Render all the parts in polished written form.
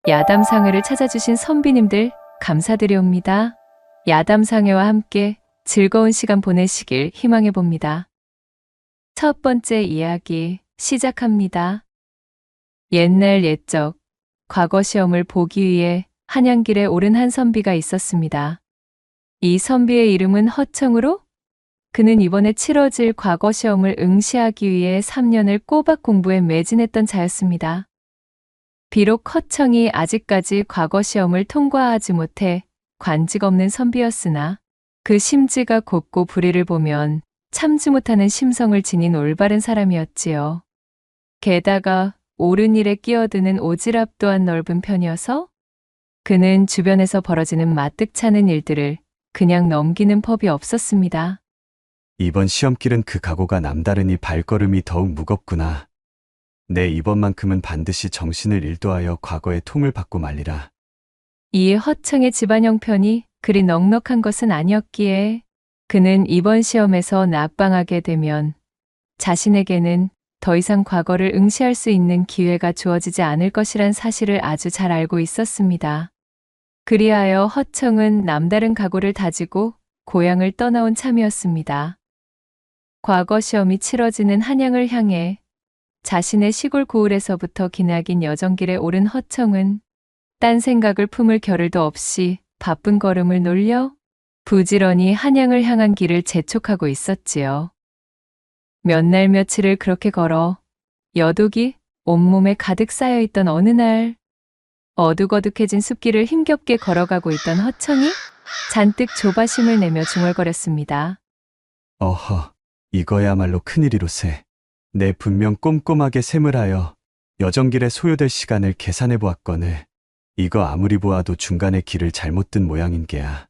야담상회를 찾아주신 선비님들 감사드리옵니다. 야담상회와 함께 즐거운 시간 보내시길 희망해봅니다. 첫 번째 이야기 시작합니다. 옛날 옛적 과거 시험을 보기 위해 한양길에 오른 한 선비가 있었습니다. 이 선비의 이름은 허청으로 그는 이번에 치러질 과거 시험을 응시하기 위해 3년을 꼬박 공부에 매진했던 자였습니다. 비록 허청이 아직까지 과거 시험을 통과하지 못해 관직 없는 선비였으나 그 심지가 곱고 불의를 보면 참지 못하는 심성을 지닌 올바른 사람이었지요. 게다가 옳은 일에 끼어드는 오지랖 또한 넓은 편이어서 그는 주변에서 벌어지는 마뜩찮은 일들을 그냥 넘기는 법이 없었습니다. 이번 시험길은 그 각오가 남다르니 발걸음이 더욱 무겁구나. 내 이번만큼은 반드시 정신을 일도하여 과거의 통을 받고 말리라. 이에 허청의 집안 형편이 그리 넉넉한 것은 아니었기에 그는 이번 시험에서 낙방하게 되면 자신에게는 더 이상 과거를 응시할 수 있는 기회가 주어지지 않을 것이란 사실을 아주 잘 알고 있었습니다. 그리하여 허청은 남다른 각오를 다지고 고향을 떠나온 참이었습니다. 과거 시험이 치러지는 한양을 향해 자신의 시골 고을에서부터 기나긴 여정길에 오른 허청은 딴 생각을 품을 겨를도 없이 바쁜 걸음을 놀려 부지런히 한양을 향한 길을 재촉하고 있었지요. 몇 날 며칠을 그렇게 걸어 여독이 온몸에 가득 쌓여있던 어느 날 어둑어둑해진 숲길을 힘겹게 걸어가고 있던 허청이 잔뜩 조바심을 내며 중얼거렸습니다. 어허, 이거야말로 큰일이로세. 내 분명 꼼꼼하게 셈을하여 여정길에 소요될 시간을 계산해 보았거늘 이거 아무리 보아도 중간에 길을 잘못 든 모양인 게야.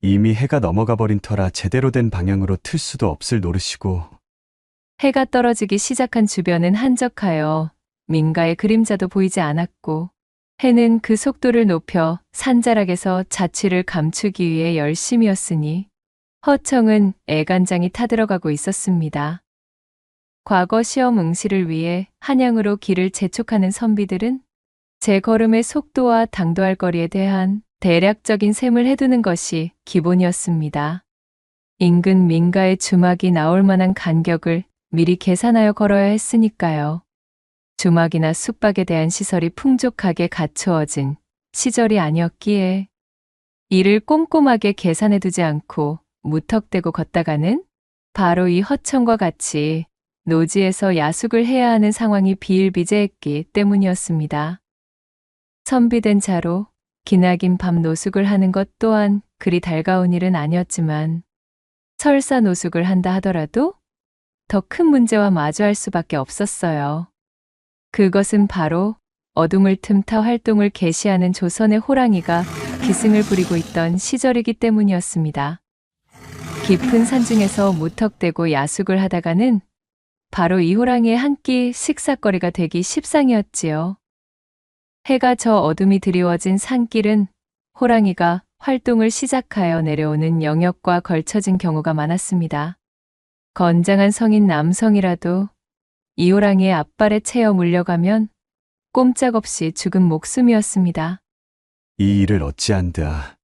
이미 해가 넘어가 버린 터라 제대로 된 방향으로 틀 수도 없을 노릇이고. 해가 떨어지기 시작한 주변은 한적하여 민가의 그림자도 보이지 않았고 해는 그 속도를 높여 산자락에서 자취를 감추기 위해 열심이었으니 허청은 애간장이 타들어가고 있었습니다. 과거 시험 응시를 위해 한양으로 길을 재촉하는 선비들은 제 걸음의 속도와 당도할 거리에 대한 대략적인 셈을 해두는 것이 기본이었습니다. 인근 민가의 주막이 나올 만한 간격을 미리 계산하여 걸어야 했으니까요. 주막이나 숙박에 대한 시설이 풍족하게 갖추어진 시절이 아니었기에 이를 꼼꼼하게 계산해두지 않고 무턱대고 걷다가는 바로 이 허청과 같이 노지에서 야숙을 해야 하는 상황이 비일비재했기 때문이었습니다. 선비된 자로 기나긴 밤 노숙을 하는 것 또한 그리 달가운 일은 아니었지만 설사 노숙을 한다 하더라도 더 큰 문제와 마주할 수밖에 없었어요. 그것은 바로 어둠을 틈타 활동을 개시하는 조선의 호랑이가 기승을 부리고 있던 시절이기 때문이었습니다. 깊은 산중에서 무턱대고 야숙을 하다가는 바로 이 호랑이의 한 끼 식사거리가 되기 십상이었지요. 해가 저 어둠이 드리워진 산길은 호랑이가 활동을 시작하여 내려오는 영역과 걸쳐진 경우가 많았습니다. 건장한 성인 남성이라도 이 호랑이의 앞발에 채여 물려가면 꼼짝없이 죽은 목숨이었습니다. 이 일을 어찌한드아.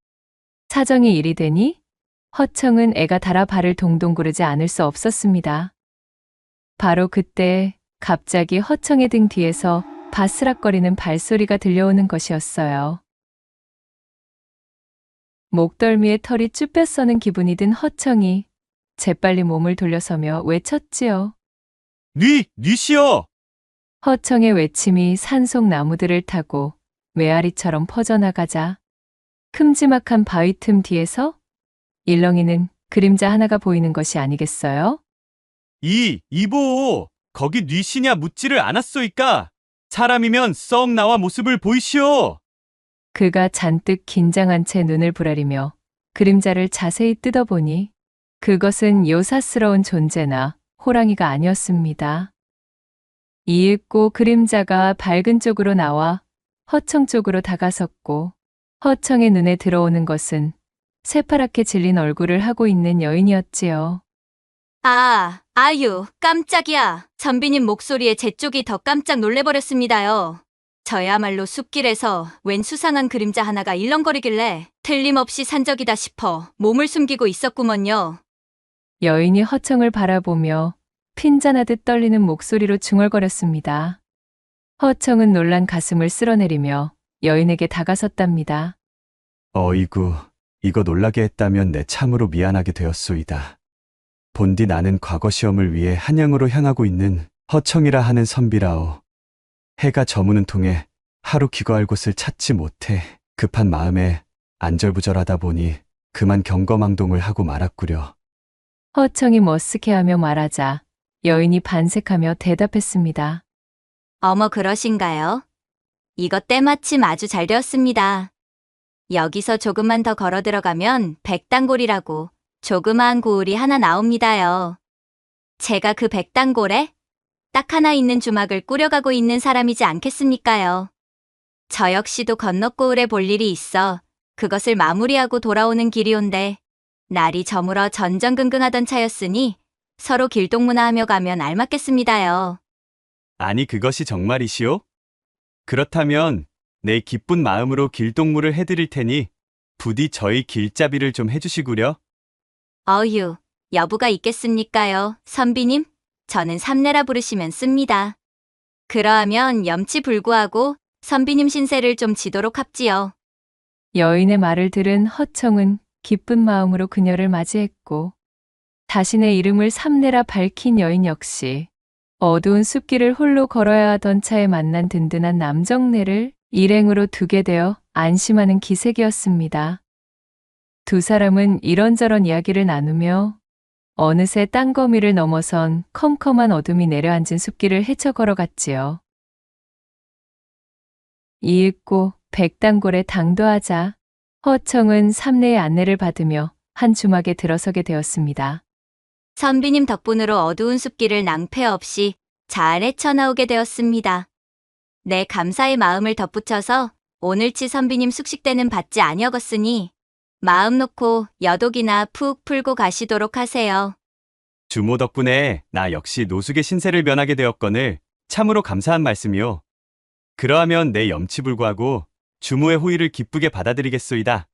사정이 이리 되니 허청은 애가 달아 발을 동동 구르지 않을 수 없었습니다. 바로 그때 갑자기 허청의 등 뒤에서 바스락거리는 발소리가 들려오는 것이었어요. 목덜미에 털이 쭈뼛 서는 기분이 든 허청이 재빨리 몸을 돌려서며 외쳤지요. 뉘시여! 허청의 외침이 산속 나무들을 타고 메아리처럼 퍼져나가자 큼지막한 바위 틈 뒤에서 일렁이는 그림자 하나가 보이는 것이 아니겠어요? 이보! 거기 뉘시냐 묻지를 않았소이까? 사람이면 썩 나와 모습을 보이시오! 그가 잔뜩 긴장한 채 눈을 부라리며 그림자를 자세히 뜯어보니 그것은 요사스러운 존재나 호랑이가 아니었습니다. 이윽고 그림자가 밝은 쪽으로 나와 허청 쪽으로 다가섰고 허청의 눈에 들어오는 것은 새파랗게 질린 얼굴을 하고 있는 여인이었지요. 아, 아유, 깜짝이야. 선비님 목소리에 제 쪽이 더 깜짝 놀래버렸습니다요. 저야말로 숲길에서 웬 수상한 그림자 하나가 일렁거리길래 틀림없이 산적이다 싶어 몸을 숨기고 있었구먼요. 여인이 허청을 바라보며 핀잔하듯 떨리는 목소리로 중얼거렸습니다. 허청은 놀란 가슴을 쓸어내리며 여인에게 다가섰답니다. 어이구, 이거 놀라게 했다면 내 참으로 미안하게 되었소이다. 본디 나는 과거 시험을 위해 한양으로 향하고 있는 허청이라 하는 선비라오. 해가 저무는 통에 하루 기거할 곳을 찾지 못해 급한 마음에 안절부절하다 보니 그만 경거망동을 하고 말았구려. 허청이 머쓱해하며 말하자 여인이 반색하며 대답했습니다. 어머 그러신가요? 이것 때마침 아주 잘 되었습니다. 여기서 조금만 더 걸어 들어가면 백단골이라고 조그마한 고을이 하나 나옵니다요. 제가 그 백단골에 딱 하나 있는 주막을 꾸려가고 있는 사람이지 않겠습니까요? 저 역시도 건너고을에 볼 일이 있어 그것을 마무리하고 돌아오는 길이온데 날이 저물어 전전긍긍하던 차였으니 서로 길동무나하며 가면 알맞겠습니다요. 아니 그것이 정말이시오? 그렇다면 내 기쁜 마음으로 길동무를 해드릴 테니 부디 저희 길잡이를 좀 해주시구려. 어휴, 여부가 있겠습니까요, 선비님? 저는 삼내라 부르시면 씁니다. 그러하면 염치불구하고 선비님 신세를 좀 지도록 합지요. 여인의 말을 들은 허청은 기쁜 마음으로 그녀를 맞이했고 자신의 이름을 삼내라 밝힌 여인 역시 어두운 숲길을 홀로 걸어야 하던 차에 만난 든든한 남정네를 일행으로 두게 되어 안심하는 기색이었습니다. 두 사람은 이런저런 이야기를 나누며 어느새 땅거미를 넘어선 컴컴한 어둠이 내려앉은 숲길을 헤쳐 걸어갔지요. 이윽고 백단골에 당도하자 허청은 삼내의 안내를 받으며 한 주막에 들어서게 되었습니다. 선비님 덕분으로 어두운 숲길을 낭패 없이 잘 헤쳐나오게 되었습니다. 내 감사의 마음을 덧붙여서 오늘치 선비님 숙식대는 받지 아니었으니 마음 놓고 여독이나 푹 풀고 가시도록 하세요. 주모 덕분에 나 역시 노숙의 신세를 면하게 되었거늘 참으로 감사한 말씀이오. 그러하면 내 염치불구하고 주모의 호의를 기쁘게 받아들이겠소이다.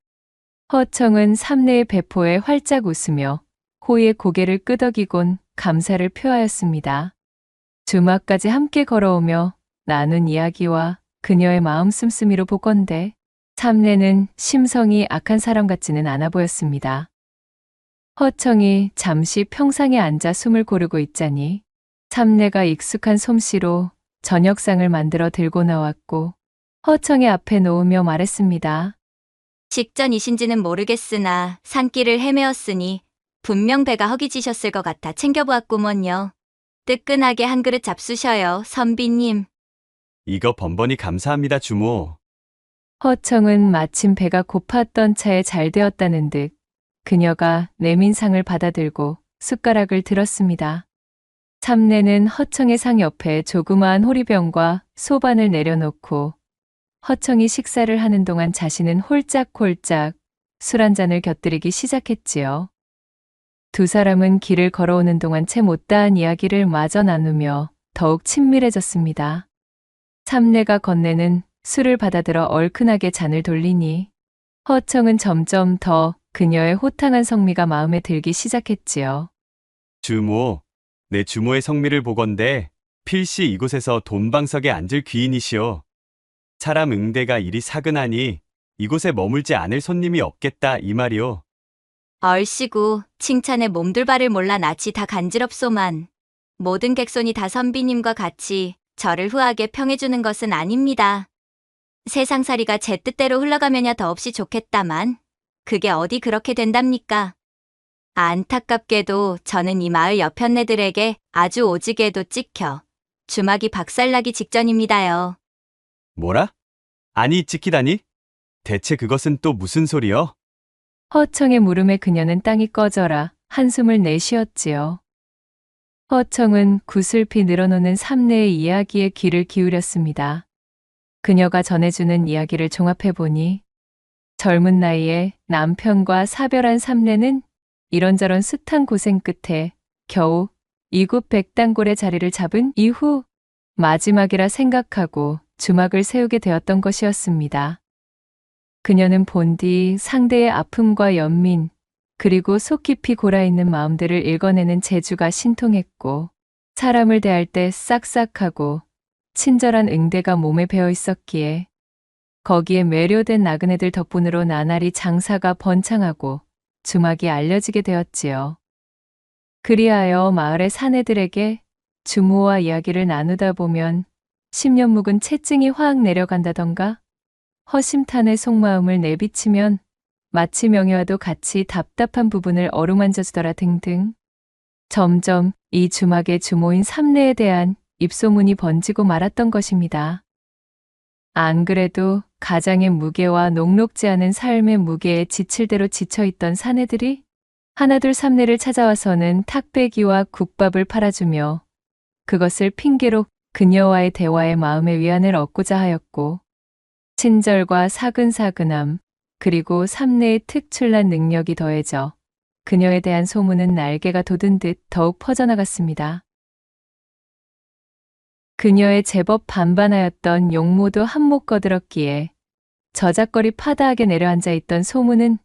허청은 삼내의 배포에 활짝 웃으며 호의의 고개를 끄덕이곤 감사를 표하였습니다. 주막까지 함께 걸어오며 나눈 이야기와 그녀의 마음 씀씀이로 보건대 삼내는 심성이 악한 사람 같지는 않아 보였습니다. 허청이 잠시 평상에 앉아 숨을 고르고 있자니 삼내가 익숙한 솜씨로 저녁상을 만들어 들고 나왔고 허청의 앞에 놓으며 말했습니다. 식전이신지는 모르겠으나 산길을 헤매었으니 분명 배가 허기지셨을 것 같아 챙겨보았구먼요. 뜨끈하게 한 그릇 잡수셔요, 선비님. 이거 번번이 감사합니다, 주모. 허청은 마침 배가 고팠던 차에 잘 되었다는 듯 그녀가 내민 상을 받아들고 숟가락을 들었습니다. 삼내는 허청의 상 옆에 조그마한 호리병과 소반을 내려놓고 허청이 식사를 하는 동안 자신은 홀짝홀짝 술 한 잔을 곁들이기 시작했지요. 두 사람은 길을 걸어오는 동안 채 못다한 이야기를 마저 나누며 더욱 친밀해졌습니다. 삼내가 건네는 술을 받아들어 얼큰하게 잔을 돌리니 허청은 점점 더 그녀의 호탕한 성미가 마음에 들기 시작했지요. 주모, 내 주모의 성미를 보건대 필시 이곳에서 돈방석에 앉을 귀인이시오. 사람 응대가 이리 사근하니 이곳에 머물지 않을 손님이 없겠다 이 말이오. 얼씨구 칭찬에 몸둘 바를 몰라 낯이 다 간지럽소만. 모든 객손이 다 선비님과 같이 저를 후하게 평해주는 것은 아닙니다. 세상살이가 제 뜻대로 흘러가면야 더없이 좋겠다만 그게 어디 그렇게 된답니까? 안타깝게도 저는 이 마을 여편네들에게 아주 오지게도 찍혀 주막이 박살나기 직전입니다요. 뭐라? 아니 찍히다니? 대체 그것은 또 무슨 소리여? 허청의 물음에 그녀는 땅이 꺼져라 한숨을 내쉬었지요. 허청은 구슬피 늘어놓는 삼내의 이야기에 귀를 기울였습니다. 그녀가 전해주는 이야기를 종합해보니 젊은 나이에 남편과 사별한 삼내는 이런저런 숱한 고생 끝에 겨우 이곳 백단골의 자리를 잡은 이후 마지막이라 생각하고 주막을 세우게 되었던 것이었습니다. 그녀는 본디 상대의 아픔과 연민, 그리고 속 깊이 골아있는 마음들을 읽어내는 재주가 신통했고, 사람을 대할 때 싹싹하고 친절한 응대가 몸에 배어 있었기에, 거기에 매료된 나그네들 덕분으로 나날이 장사가 번창하고 주막이 알려지게 되었지요. 그리하여 마을의 사내들에게 주모와 이야기를 나누다 보면 10년 묵은 채증이 확 내려간다던가, 허심탄회 속마음을 내비치면 마치 명예와도 같이 답답한 부분을 어루만져 주더라 등등. 점점 이 주막의 주모인 삼내에 대한 입소문이 번지고 말았던 것입니다. 안 그래도 가장의 무게와 녹록지 않은 삶의 무게에 지칠 대로 지쳐있던 사내들이 하나둘 삼내를 찾아와서는 탁배기와 국밥을 팔아주며 그것을 핑계로 그녀와의 대화에 마음의 위안을 얻고자 하였고, 친절과 사근사근함, 그리고 삼내의 특출난 능력이 더해져 그녀에 대한 소문은 날개가 돋은 듯 더욱 퍼져나갔습니다. 그녀의 제법 반반하였던 용모도 한몫 거들었기에 저작거리 파다하게 내려앉아 있던 소문은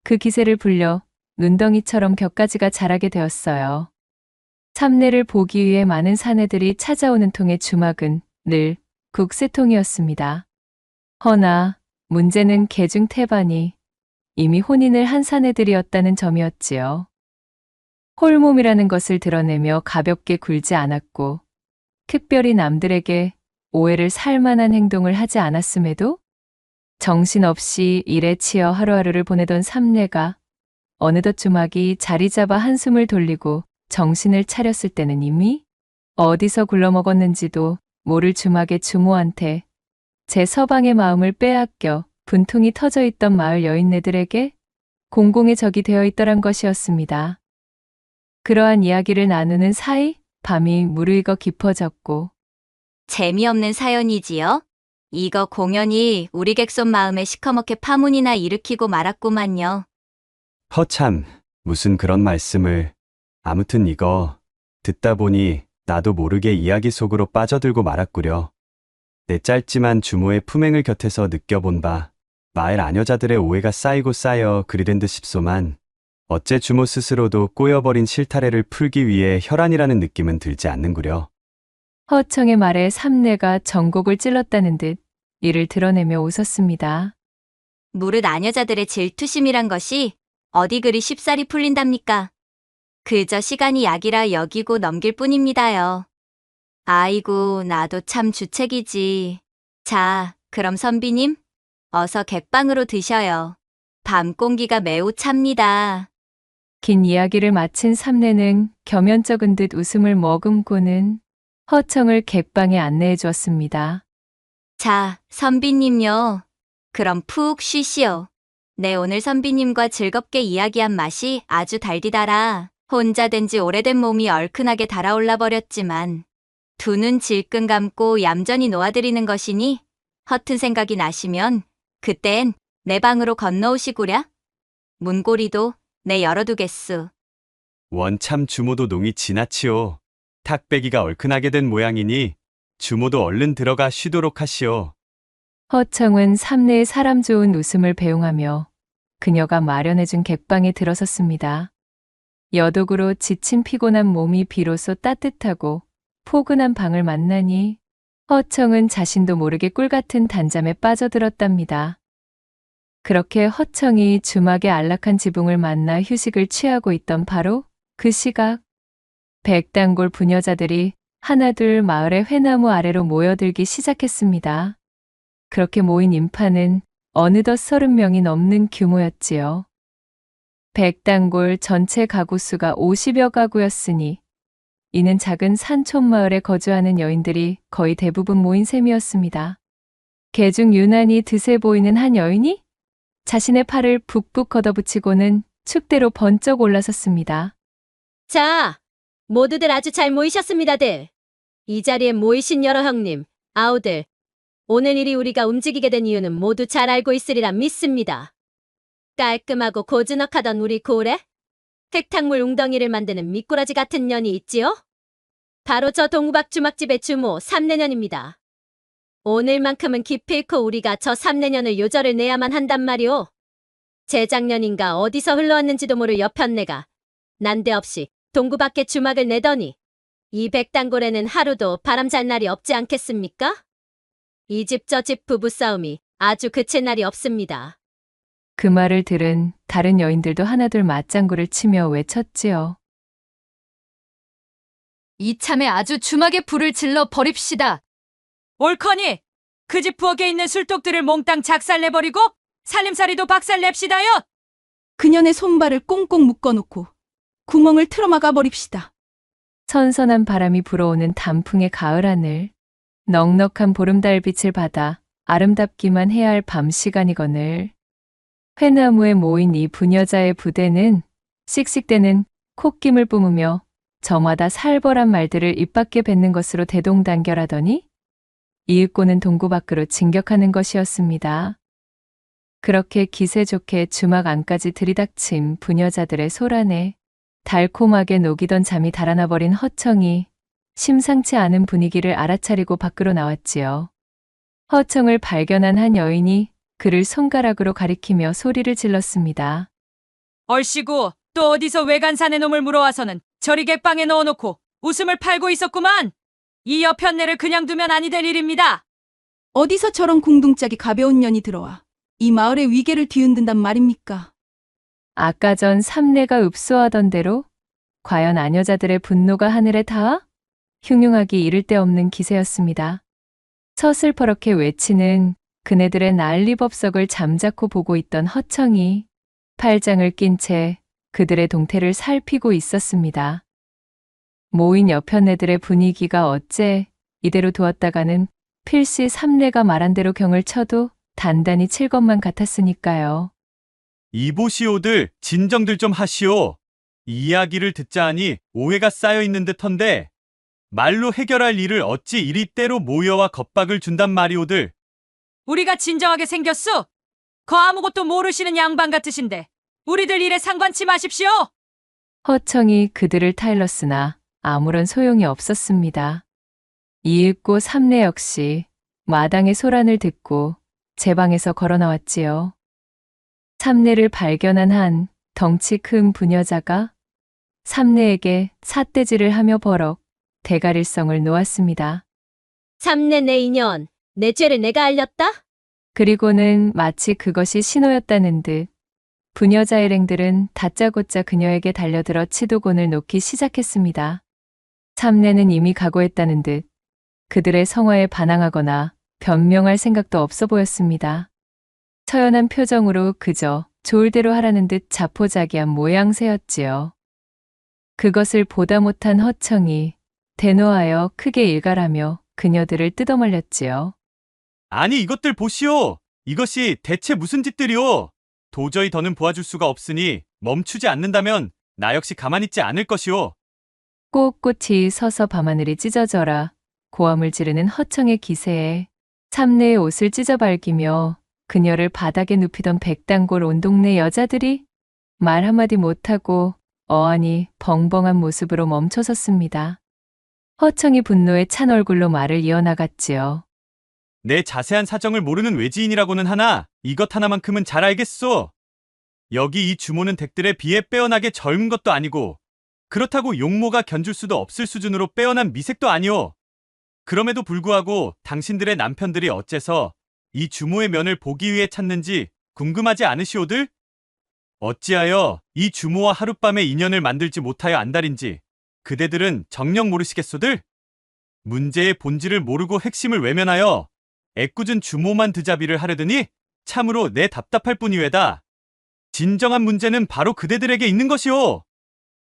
그 기세를 불려 눈덩이처럼 격가지가 자라게 되었어요. 삼내를 보기 위해 많은 사내들이 찾아오는 통의 주막은 늘 국세통이었습니다. 허나 문제는 개중 태반이 이미 혼인을 한 사내들이었다는 점이었지요. 홀몸이라는 것을 드러내며 가볍게 굴지 않았고, 특별히 남들에게 오해를 살 만한 행동을 하지 않았음에도 정신없이 일에 치여 하루하루를 보내던 삼내가 어느덧 주막이 자리 잡아 한숨을 돌리고 정신을 차렸을 때는 이미 어디서 굴러먹었는지도 모를 주막의 주모한테 제 서방의 마음을 빼앗겨 분통이 터져 있던 마을 여인네들에게 공공의 적이 되어 있더란 것이었습니다. 그러한 이야기를 나누는 사이 밤이 무르익어 깊어졌고, 재미없는 사연이지요? 이거 공연히 우리 객손 마음에 시커멓게 파문이나 일으키고 말았구만요. 허참, 무슨 그런 말씀을. 아무튼 이거 듣다 보니 나도 모르게 이야기 속으로 빠져들고 말았구려. 내 짧지만 주모의 품행을 곁에서 느껴본 바 마을 아녀자들의 오해가 쌓이고 쌓여 그리 된 듯 싶소만, 어째 주모 스스로도 꼬여버린 실타래를 풀기 위해 혈안이라는 느낌은 들지 않는구려. 허청의 말에 삼내가 전곡을 찔렀다는 듯 이를 드러내며 웃었습니다. 무릇 아녀자들의 질투심이란 것이 어디 그리 쉽사리 풀린답니까? 그저 시간이 약이라 여기고 넘길 뿐입니다요. 아이고, 나도 참 주책이지. 자, 그럼 선비님, 어서 객방으로 드셔요. 밤 공기가 매우 찹니다. 긴 이야기를 마친 삼내는 겸연쩍은 듯 웃음을 머금고는 허청을 객방에 안내해 주었습니다. 자, 선비님요. 그럼 푹 쉬시오. 내 오늘 선비님과 즐겁게 이야기한 맛이 아주 달디달아. 혼자 된 지 오래된 몸이 얼큰하게 달아올라 버렸지만 두 눈 질끈 감고 얌전히 놓아드리는 것이니 허튼 생각이 나시면 그땐 내 방으로 건너오시구랴. 문고리도 내 열어두겠수. 원참 주모도 농이 지나치오. 탁배기가 얼큰하게 된 모양이니 주모도 얼른 들어가 쉬도록 하시오. 허청은 삼내의 사람 좋은 웃음을 배웅하며 그녀가 마련해준 객방에 들어섰습니다. 여독으로 지친 피곤한 몸이 비로소 따뜻하고 포근한 방을 만나니 허청은 자신도 모르게 꿀같은 단잠에 빠져들었답니다. 그렇게 허청이 주막의 안락한 지붕을 만나 휴식을 취하고 있던 바로 그 시각, 백단골 부녀자들이 하나둘 마을의 회나무 아래로 모여들기 시작했습니다. 그렇게 모인 인파는 어느덧 30명이 넘는 규모였지요. 백단골 전체 가구 수가 50여 가구였으니 이는 작은 산촌마을에 거주하는 여인들이 거의 대부분 모인 셈이었습니다. 개중 유난히 드세 보이는 한 여인이 자신의 팔을 북북 걷어붙이고는 축대로 번쩍 올라섰습니다. 자, 모두들 아주 잘 모이셨습니다들. 이 자리에 모이신 여러 형님, 아우들, 오늘 일이 우리가 움직이게 된 이유는 모두 잘 알고 있으리라 믿습니다. 깔끔하고 고즈넉하던 우리 고을에 흙탕물 웅덩이를 만드는 미꾸라지 같은 년이 있지요? 바로 저 동박 주막집의 주모 삼내년입니다. 오늘만큼은 기필코 우리가 저 3내년을 요절을 내야만 한단 말이오. 재작년인가 어디서 흘러왔는지도 모를 여편네가 난데없이 동구 밖에 주막을 내더니 이 백단골에는 하루도 바람 잘 날이 없지 않겠습니까? 이 집 저 집 부부싸움이 아주 그칠 날이 없습니다. 그 말을 들은 다른 여인들도 하나둘 맞장구를 치며 외쳤지요. 이참에 아주 주막에 불을 질러 버립시다. 옳거니 그 집 부엌에 있는 술독들을 몽땅 작살내버리고 살림살이도 박살냅시다요. 그년의 손발을 꽁꽁 묶어놓고 구멍을 틀어막아 버립시다. 선선한 바람이 불어오는 단풍의 가을 하늘, 넉넉한 보름달빛을 받아 아름답기만 해야 할 밤 시간이거늘. 회나무에 모인 이 부녀자의 부대는 씩씩대는 콧김을 뿜으며 저마다 살벌한 말들을 입 밖에 뱉는 것으로 대동단결하더니 이윽고는 동구 밖으로 진격하는 것이었습니다. 그렇게 기세 좋게 주막 안까지 들이닥친 부녀자들의 소란에 달콤하게 녹이던 잠이 달아나 버린 허청이 심상치 않은 분위기를 알아차리고 밖으로 나왔지요. 허청을 발견한 한 여인이 그를 손가락으로 가리키며 소리를 질렀습니다. 얼씨구 또 어디서 외간산의 놈을 물어와서는 저리 객방에 넣어놓고 웃음을 팔고 있었구만. 이 여편네를 그냥 두면 아니 될 일입니다. 어디서 저런 궁둥짝이 가벼운 년이 들어와 이 마을의 위계를 뒤흔든단 말입니까? 아까 전 삼내가 읍소하던 대로 과연 아녀자들의 분노가 하늘에 닿아? 흉흉하기 이를 데 없는 기세였습니다. 서슬퍼렇게 외치는 그네들의 난리법석을 잠자코 보고 있던 허청이 팔짱을 낀 채 그들의 동태를 살피고 있었습니다. 모인 여편네들의 분위기가 어째 이대로 두었다가는 필시 삼내가 말한 대로 경을 쳐도 단단히 칠 것만 같았으니까요. 이보시오들 진정들 좀 하시오. 이 이야기를 듣자 하니 오해가 쌓여 있는 듯한데 말로 해결할 일을 어찌 이리 때로 모여와 겁박을 준단 말이오들. 우리가 진정하게 생겼소. 거 아무것도 모르시는 양반 같으신데 우리들 일에 상관치 마십시오. 허청이 그들을 타일렀으나 아무런 소용이 없었습니다. 이윽고 삼내 역시 마당의 소란을 듣고 제 방에서 걸어 나왔지요. 삼내를 발견한 한 덩치 큰 부녀자가 삼내에게 삿대질을 하며 버럭 대가릴성을 놓았습니다. 3내 내 인연, 내 죄를 내가 알렸다? 그리고는 마치 그것이 신호였다는 듯 부녀자 일행들은 다짜고짜 그녀에게 달려들어 치도곤을 놓기 시작했습니다. 삼내는 이미 각오했다는 듯 그들의 성화에 반항하거나 변명할 생각도 없어 보였습니다. 처연한 표정으로 그저 좋을 대로 하라는 듯 자포자기한 모양새였지요. 그것을 보다 못한 허청이 대노하여 크게 일갈하며 그녀들을 뜯어말렸지요. 아니 이것들 보시오. 이것이 대체 무슨 짓들이오. 도저히 더는 보아줄 수가 없으니 멈추지 않는다면 나 역시 가만히 있지 않을 것이오. 꼿꼿이 서서 밤하늘이 찢어져라 고함을 지르는 허청의 기세에 삼내의 옷을 찢어발기며 그녀를 바닥에 눕히던 백단골 온 동네 여자들이 말 한마디 못하고 어안이 벙벙한 모습으로 멈춰섰습니다. 허청이 분노에 찬 얼굴로 말을 이어나갔지요. 내 자세한 사정을 모르는 외지인이라고는 하나 이것 하나만큼은 잘 알겠소. 여기 이 주모는 댁들에 비해 빼어나게 젊은 것도 아니고 그렇다고 용모가 견줄 수도 없을 수준으로 빼어난 미색도 아니오. 그럼에도 불구하고 당신들의 남편들이 어째서 이 주모의 면을 보기 위해 찾는지 궁금하지 않으시오들? 어찌하여 이 주모와 하룻밤에 인연을 만들지 못하여 안달인지 그대들은 정녕 모르시겠소들? 문제의 본질을 모르고 핵심을 외면하여 애꿎은 주모만 드자비를 하려더니 참으로 내 답답할 뿐이외다. 진정한 문제는 바로 그대들에게 있는 것이오.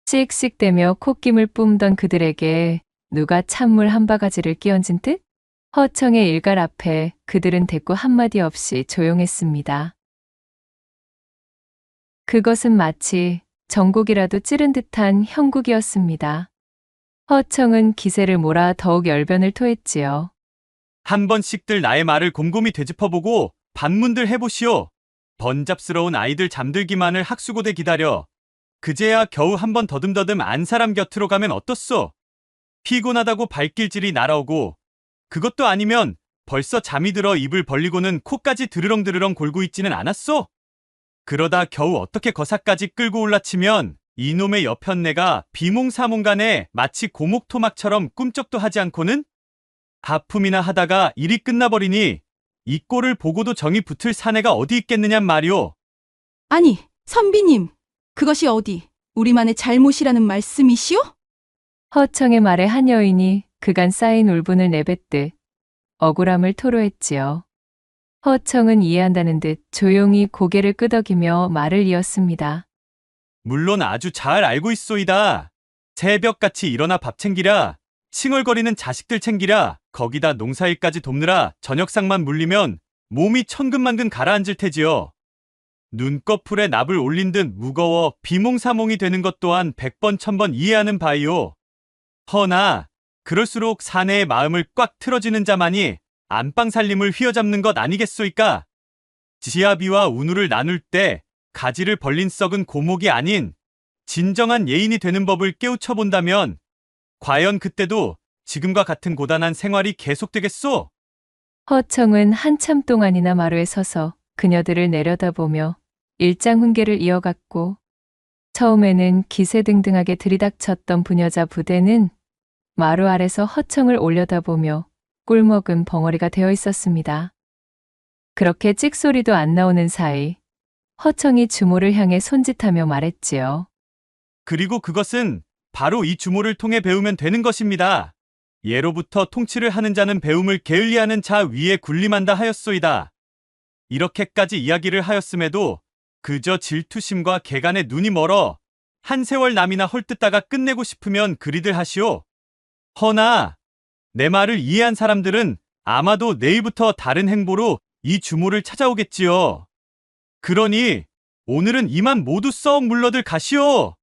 씩씩대며 콧김을 뿜던 그들에게 누가 찬물 한 바가지를 끼얹은 듯? 허청의 일갈 앞에 그들은 대꾸 한마디 없이 조용했습니다. 그것은 마치 전곡이라도 찌른 듯한 형국이었습니다. 허청은 기세를 몰아 더욱 열변을 토했지요. 한 번씩들 나의 말을 곰곰이 되짚어보고 반문들 해보시오. 번잡스러운 아이들 잠들기만을 학수고대 기다려 그제야 겨우 한 번 더듬더듬 안 사람 곁으로 가면 어떻소? 피곤하다고 발길질이 날아오고 그것도 아니면 벌써 잠이 들어 입을 벌리고는 코까지 드르렁드르렁 골고 있지는 않았소? 그러다 겨우 어떻게 거사까지 끌고 올라치면 이놈의 여편네가 비몽사몽간에 마치 고목토막처럼 꿈쩍도 하지 않고는 하품이나 하다가 일이 끝나버리니 이 꼴을 보고도 정이 붙을 사내가 어디 있겠느냔 말이오. 아니, 선비님. 그것이 어디 우리만의 잘못이라는 말씀이시오? 허청의 말에 한 여인이 그간 쌓인 울분을 내뱉듯 억울함을 토로했지요. 허청은 이해한다는 듯 조용히 고개를 끄덕이며 말을 이었습니다. 물론 아주 잘 알고 있소이다. 새벽같이 일어나 밥 챙기랴, 칭얼거리는 자식들 챙기랴, 거기다 농사일까지 돕느라 저녁상만 물리면 몸이 천근만근 가라앉을 테지요. 눈꺼풀에 납을 올린 듯 무거워 비몽사몽이 되는 것 또한 100번 1000번 이해하는 바이오. 허나 그럴수록 사내의 마음을 꽉 틀어지는 자만이 안방 살림을 휘어잡는 것 아니겠소이까? 지아비와 운우를 나눌 때 가지를 벌린 썩은 고목이 아닌 진정한 예인이 되는 법을 깨우쳐 본다면 과연 그때도 지금과 같은 고단한 생활이 계속되겠소? 허청은 한참 동안이나 마루에 서서 그녀들을 내려다보며 일장훈계를 이어갔고, 처음에는 기세등등하게 들이닥쳤던 부녀자 부대는 마루 아래서 허청을 올려다보며 꿀먹은 벙어리가 되어 있었습니다. 그렇게 찍소리도 안 나오는 사이 허청이 주모를 향해 손짓하며 말했지요. 그리고 그것은 바로 이 주모를 통해 배우면 되는 것입니다. 예로부터 통치를 하는 자는 배움을 게을리하는 자 위에 군림한다 하였소이다. 이렇게까지 이야기를 하였음에도 그저 질투심과 개간에 눈이 멀어 한 세월 남이나 헐뜯다가 끝내고 싶으면 그리들 하시오. 허나 내 말을 이해한 사람들은 아마도 내일부터 다른 행보로 이 주모를 찾아오겠지요. 그러니 오늘은 이만 모두 썩 물러들 가시오.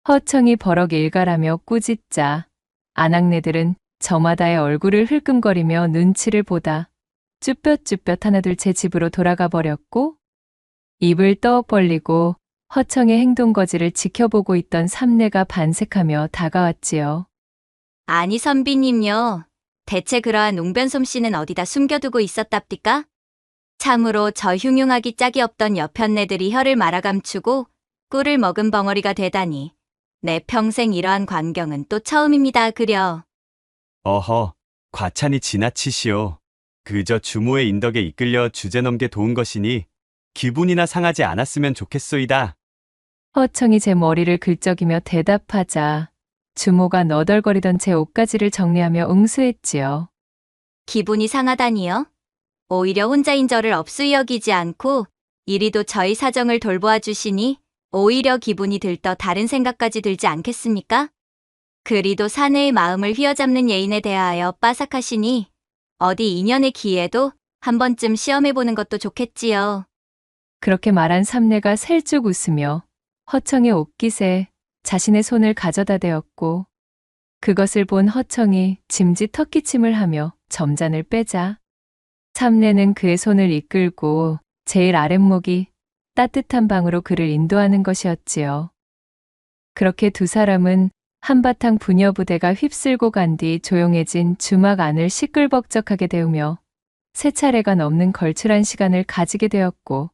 허청이 버럭 일갈하며 꾸짖자 아낙네들은 저마다의 얼굴을 흘끔거리며 눈치를 보다 쭈뼛쭈뼛 하나둘 제 집으로 돌아가 버렸고, 입을 떡 벌리고 허청의 행동거지를 지켜보고 있던 삼내가 반색하며 다가왔지요. 아니 선비님요. 대체 그러한 웅변솜씨는 어디다 숨겨두고 있었답디까? 참으로 저 흉흉하기 짝이 없던 여편네들이 혀를 말아감추고 꿀을 먹은 벙어리가 되다니. 내 평생 이러한 광경은 또 처음입니다 그려. 어허, 과찬이 지나치시오. 그저 주모의 인덕에 이끌려 주제넘게 도운 것이니 기분이나 상하지 않았으면 좋겠소이다. 허청이 제 머리를 긁적이며 대답하자 주모가 너덜거리던 제 옷가지를 정리하며 응수했지요. 기분이 상하다니요? 오히려 혼자인 저를 업수히 여기지 않고 이리도 저희 사정을 돌보아 주시니 오히려 기분이 들떠 다른 생각까지 들지 않겠습니까? 그리도 사내의 마음을 휘어잡는 예인에 대하여 빠삭하시니 어디 인연의 기회도 한 번쯤 시험해보는 것도 좋겠지요. 그렇게 말한 삼내가 셀쭉 웃으며 허청의 옷깃에 자신의 손을 가져다 대었고, 그것을 본 허청이 짐짓 턱기침을 하며 점잔을 빼자 삼내는 그의 손을 이끌고 제일 아랫목이 따뜻한 방으로 그를 인도하는 것이었지요. 그렇게 두 사람은 한바탕 부녀 부대가 휩쓸고 간 뒤 조용해진 주막 안을 시끌벅적하게 데우며 세 차례가 넘는 걸출한 시간을 가지게 되었고,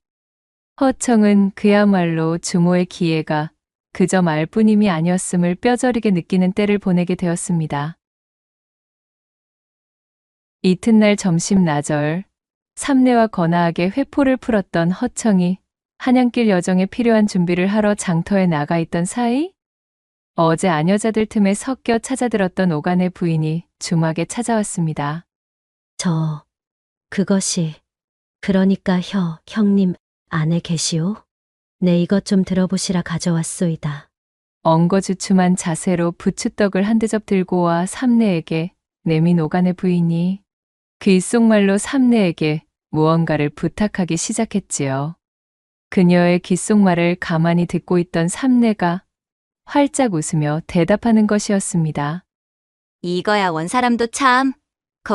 허청은 그야말로 주모의 기회가 그저 말뿐임이 아니었음을 뼈저리게 느끼는 때를 보내게 되었습니다. 이튿날 점심 나절, 삼내와 거나하게 회포를 풀었던 허청이 한양길 여정에 필요한 준비를 하러 장터에 나가 있던 사이, 어제 아녀자들 틈에 섞여 찾아들었던 오간의 부인이 주막에 찾아왔습니다. 그것이 그러니까 형님 안에 계시오? 네 이것 좀 들어보시라 가져왔소이다. 엉거주춤한 자세로 부추떡을 한 대접 들고 와 삼내에게 내민 오간의 부인이 귓속말로 삼내에게 무언가를 부탁하기 시작했지요. 그녀의 귓속말을 가만히 듣고 있던 삼내가 활짝 웃으며 대답하는 것이었습니다. 이거야 원사람도 참.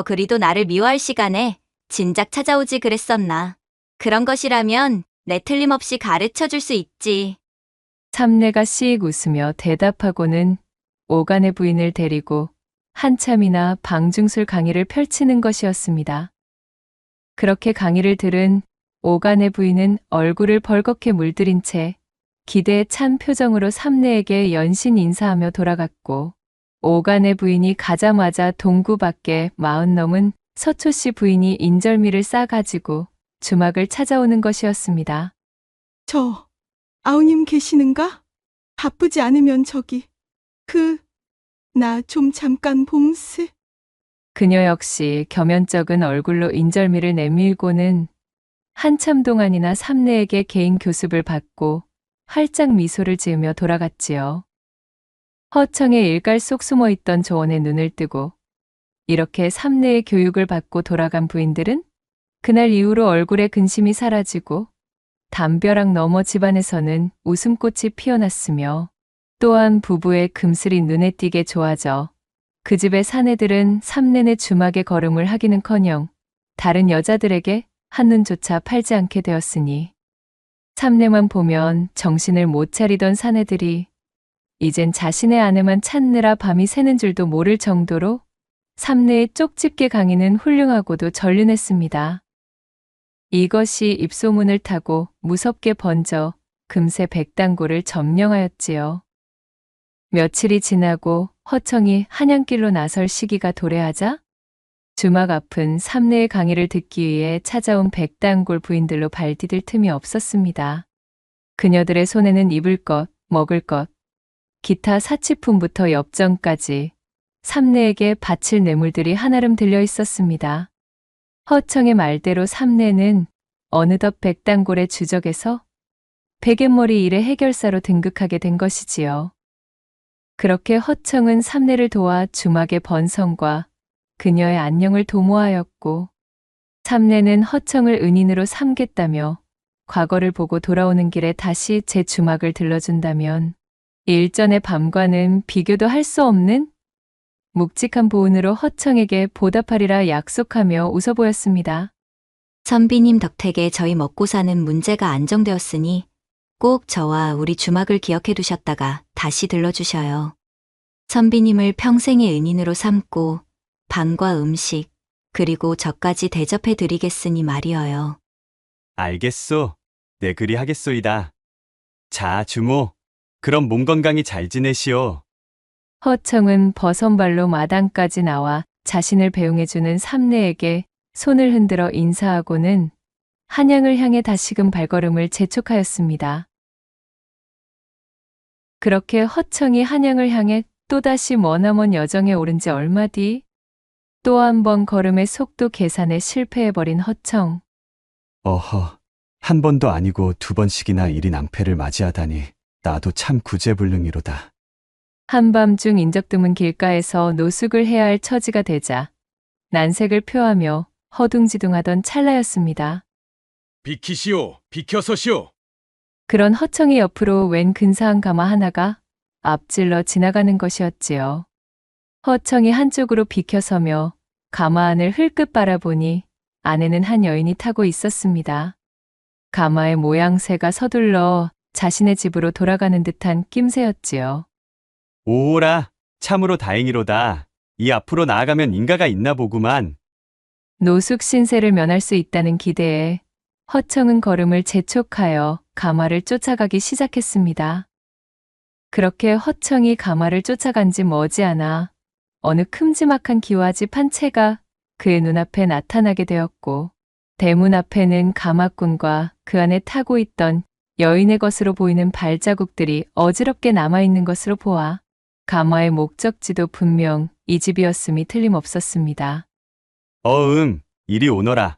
그리도 나를 미워할 시간에 진작 찾아오지 그랬었나. 그런 것이라면 내 틀림없이 가르쳐 줄 수 있지. 삼내가 씩 웃으며 대답하고는 오간의 부인을 데리고 한참이나 방중술 강의를 펼치는 것이었습니다. 그렇게 강의를 들은 오간의 부인은 얼굴을 벌겋게 물들인 채 기대에 찬 표정으로 삼내에게 연신 인사하며 돌아갔고, 오간의 부인이 가자마자 동구 밖에 40 넘은 서초 씨 부인이 인절미를 싸가지고 주막을 찾아오는 것이었습니다. 아우님 계시는가? 바쁘지 않으면 나 좀 잠깐 봄세. 그녀 역시 겸연쩍은 얼굴로 인절미를 내밀고는 한참 동안이나 삼내에게 개인 교습을 받고 활짝 미소를 지으며 돌아갔지요. 허청의 일갈 속 숨어있던 조언에 눈을 뜨고 이렇게 삼내의 교육을 받고 돌아간 부인들은 그날 이후로 얼굴에 근심이 사라지고 담벼락 너머 집안에서는 웃음꽃이 피어났으며, 또한 부부의 금슬이 눈에 띄게 좋아져 그 집의 사내들은 삼내내 주막에 걸음을 하기는커녕 다른 여자들에게 한눈조차 팔지 않게 되었으니, 삼내만 보면 정신을 못 차리던 사내들이 이젠 자신의 아내만 찾느라 밤이 새는 줄도 모를 정도로 삼내의 쪽집게 강의는 훌륭하고도 전륜했습니다. 이것이 입소문을 타고 무섭게 번져 금세 백당고를 점령하였지요. 며칠이 지나고 허청이 한양길로 나설 시기가 도래하자 주막 앞은 삼내의 강의를 듣기 위해 찾아온 백당골 부인들로 발디딜 틈이 없었습니다. 그녀들의 손에는 입을 것, 먹을 것, 기타 사치품부터 엽전까지 삼내에게 바칠 뇌물들이 한아름 들려 있었습니다. 허청의 말대로 삼내는 어느덧 백당골의 주적에서 베갯머리 일의 해결사로 등극하게 된 것이지요. 그렇게 허청은 삼내를 도와 주막의 번성과 그녀의 안녕을 도모하였고, 삼내는 허청을 은인으로 삼겠다며 과거를 보고 돌아오는 길에 다시 제 주막을 들러준다면 일전의 밤과는 비교도 할 수 없는 묵직한 보은으로 허청에게 보답하리라 약속하며 웃어 보였습니다. 선비님 덕택에 저희 먹고 사는 문제가 안정되었으니 꼭 저와 우리 주막을 기억해 두셨다가 다시 들러주셔요. 선비님을 평생의 은인으로 삼고 방과 음식, 그리고 저까지 대접해 드리겠으니 말이어요. 알겠소. 네 그리 하겠소이다. 자, 주모. 그럼 몸 건강히 잘 지내시오. 허청은 버선발로 마당까지 나와 자신을 배웅해주는 삼내에게 손을 흔들어 인사하고는 한양을 향해 다시금 발걸음을 재촉하였습니다. 그렇게 허청이 한양을 향해 또다시 머나먼 여정에 오른 지 얼마 뒤 또 한 번 걸음의 속도 계산에 실패해버린 허청. 어허, 한 번도 아니고 2번씩이나 일이 낭패를 맞이하다니 나도 참 구제불능이로다. 한밤중 인적 드문 길가에서 노숙을 해야 할 처지가 되자 난색을 표하며 허둥지둥하던 찰나였습니다. 비키시오, 비켜서시오. 그런 허청이 옆으로 웬 근사한 가마 하나가 앞질러 지나가는 것이었지요. 허청이 한쪽으로 비켜서며 가마 안을 흘끗 바라보니 안에는 한 여인이 타고 있었습니다. 가마의 모양새가 서둘러 자신의 집으로 돌아가는 듯한 낌새였지요. 오라, 참으로 다행이로다. 이 앞으로 나아가면 인가가 있나 보구만. 노숙 신세를 면할 수 있다는 기대에 허청은 걸음을 재촉하여 가마를 쫓아가기 시작했습니다. 그렇게 허청이 가마를 쫓아간 지 머지않아 어느 큼지막한 기와집 한 채가 그의 눈앞에 나타나게 되었고, 대문 앞에는 가마꾼과 그 안에 타고 있던 여인의 것으로 보이는 발자국들이 어지럽게 남아있는 것으로 보아 가마의 목적지도 분명 이 집이었음이 틀림없었습니다. 이리 오너라.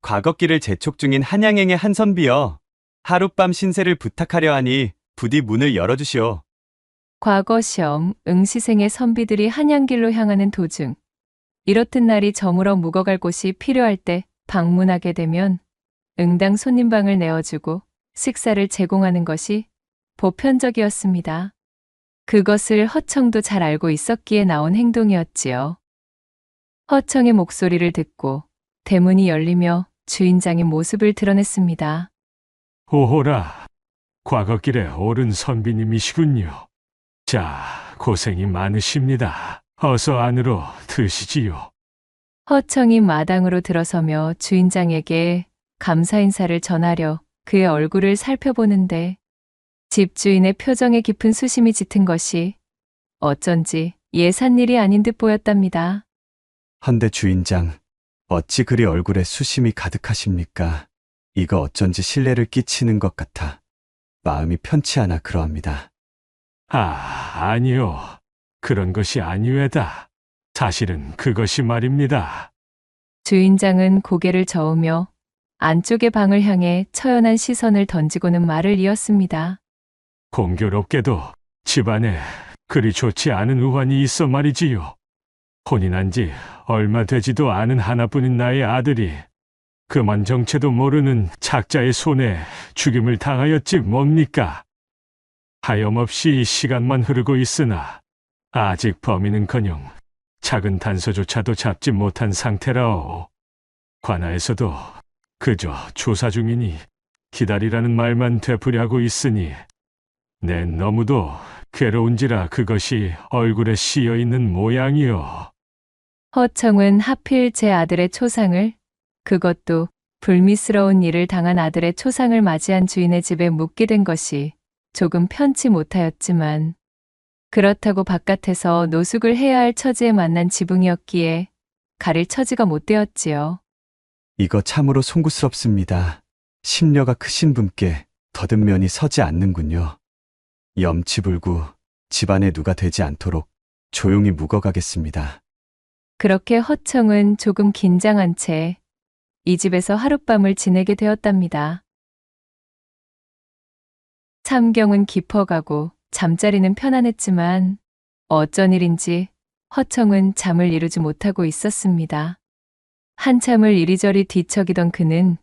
과거길을 재촉 중인 한양행의 한선비여. 하룻밤 신세를 부탁하려 하니 부디 문을 열어주시오. 과거 시험 응시생의 선비들이 한양길로 향하는 도중 이렇듯 날이 저물어 묵어갈 곳이 필요할 때 방문하게 되면 응당 손님방을 내어주고 식사를 제공하는 것이 보편적이었습니다. 그것을 허청도 잘 알고 있었기에 나온 행동이었지요. 허청의 목소리를 듣고 대문이 열리며 주인장의 모습을 드러냈습니다. 오호라, 과거길에 오른 선비님이시군요. 자, 고생이 많으십니다. 어서 안으로 드시지요. 허청이 마당으로 들어서며 주인장에게 감사 인사를 전하려 그의 얼굴을 살펴보는데 집주인의 표정에 깊은 수심이 짙은 것이 어쩐지 예산 일이 아닌 듯 보였답니다. 헌데 주인장, 어찌 그리 얼굴에 수심이 가득하십니까? 이거 어쩐지 신뢰를 끼치는 것 같아 마음이 편치 않아 그러합니다. 아니요. 그런 것이 아니외다. 사실은 그것이 말입니다. 주인장은 고개를 저으며 안쪽의 방을 향해 처연한 시선을 던지고는 말을 이었습니다. 공교롭게도 집안에 그리 좋지 않은 우환이 있어 말이지요. 혼인한 지 얼마 되지도 않은 하나뿐인 나의 아들이 그만 정체도 모르는 작자의 손에 죽임을 당하였지 뭡니까? 하염없이 시간만 흐르고 있으나 아직 범인은커녕 작은 단서조차도 잡지 못한 상태라오. 관아에서도 그저 조사 중이니 기다리라는 말만 되풀이하고 있으니 내 너무도 괴로운지라 그것이 얼굴에 씌여 있는 모양이요. 허청은 하필 제 아들의 초상을, 그것도 불미스러운 일을 당한 아들의 초상을 맞이한 주인의 집에 묵게 된 것이 조금 편치 못하였지만 그렇다고 바깥에서 노숙을 해야 할 처지에 만난 지붕이었기에 가릴 처지가 못 되었지요. 이거 참으로 송구스럽습니다. 심려가 크신 분께 더듬 면이 서지 않는군요. 염치불구 집안에 누가 되지 않도록 조용히 묵어가겠습니다. 그렇게 허청은 조금 긴장한 채 이 집에서 하룻밤을 지내게 되었답니다. 참경은 깊어가고 잠자리는 편안했지만 어쩐 일인지 허청은 잠을 이루지 못하고 있었습니다. 한참을 이리저리 뒤척이던 그는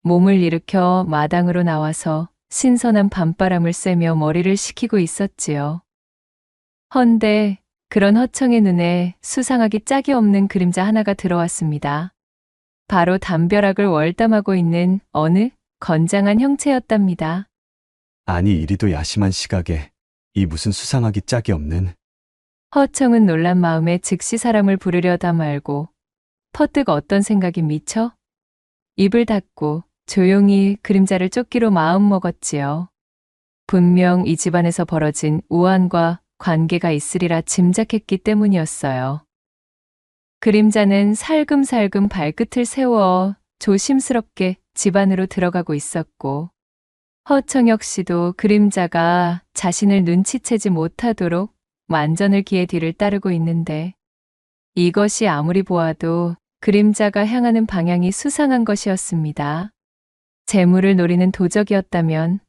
몸을 일으켜 마당으로 나와서 신선한 밤바람을 쐬며 머리를 식히고 있었지요. 헌데 그런 허청의 눈에 수상하기 짝이 없는 그림자 하나가 들어왔습니다. 바로 담벼락을 월담하고 있는 어느 건장한 형체였답니다. 아니 이리도 야심한 시각에 이 무슨 수상하기 짝이 없는. 허청은 놀란 마음에 즉시 사람을 부르려다 말고 퍼뜩 어떤 생각이 미쳐 입을 닫고 조용히 그림자를 쫓기로 마음먹었지요. 분명 이 집안에서 벌어진 우환과 관계가 있으리라 짐작했기 때문이었어요. 그림자는 살금살금 발끝을 세워 조심스럽게 집 안으로 들어가고 있었고 허청 역시도 그림자가 자신을 눈치채지 못하도록 만전을 기해 뒤를 따르고 있는데 이것이 아무리 보아도 그림자가 향하는 방향이 수상한 것이었습니다. 재물을 노리는 도적이었다면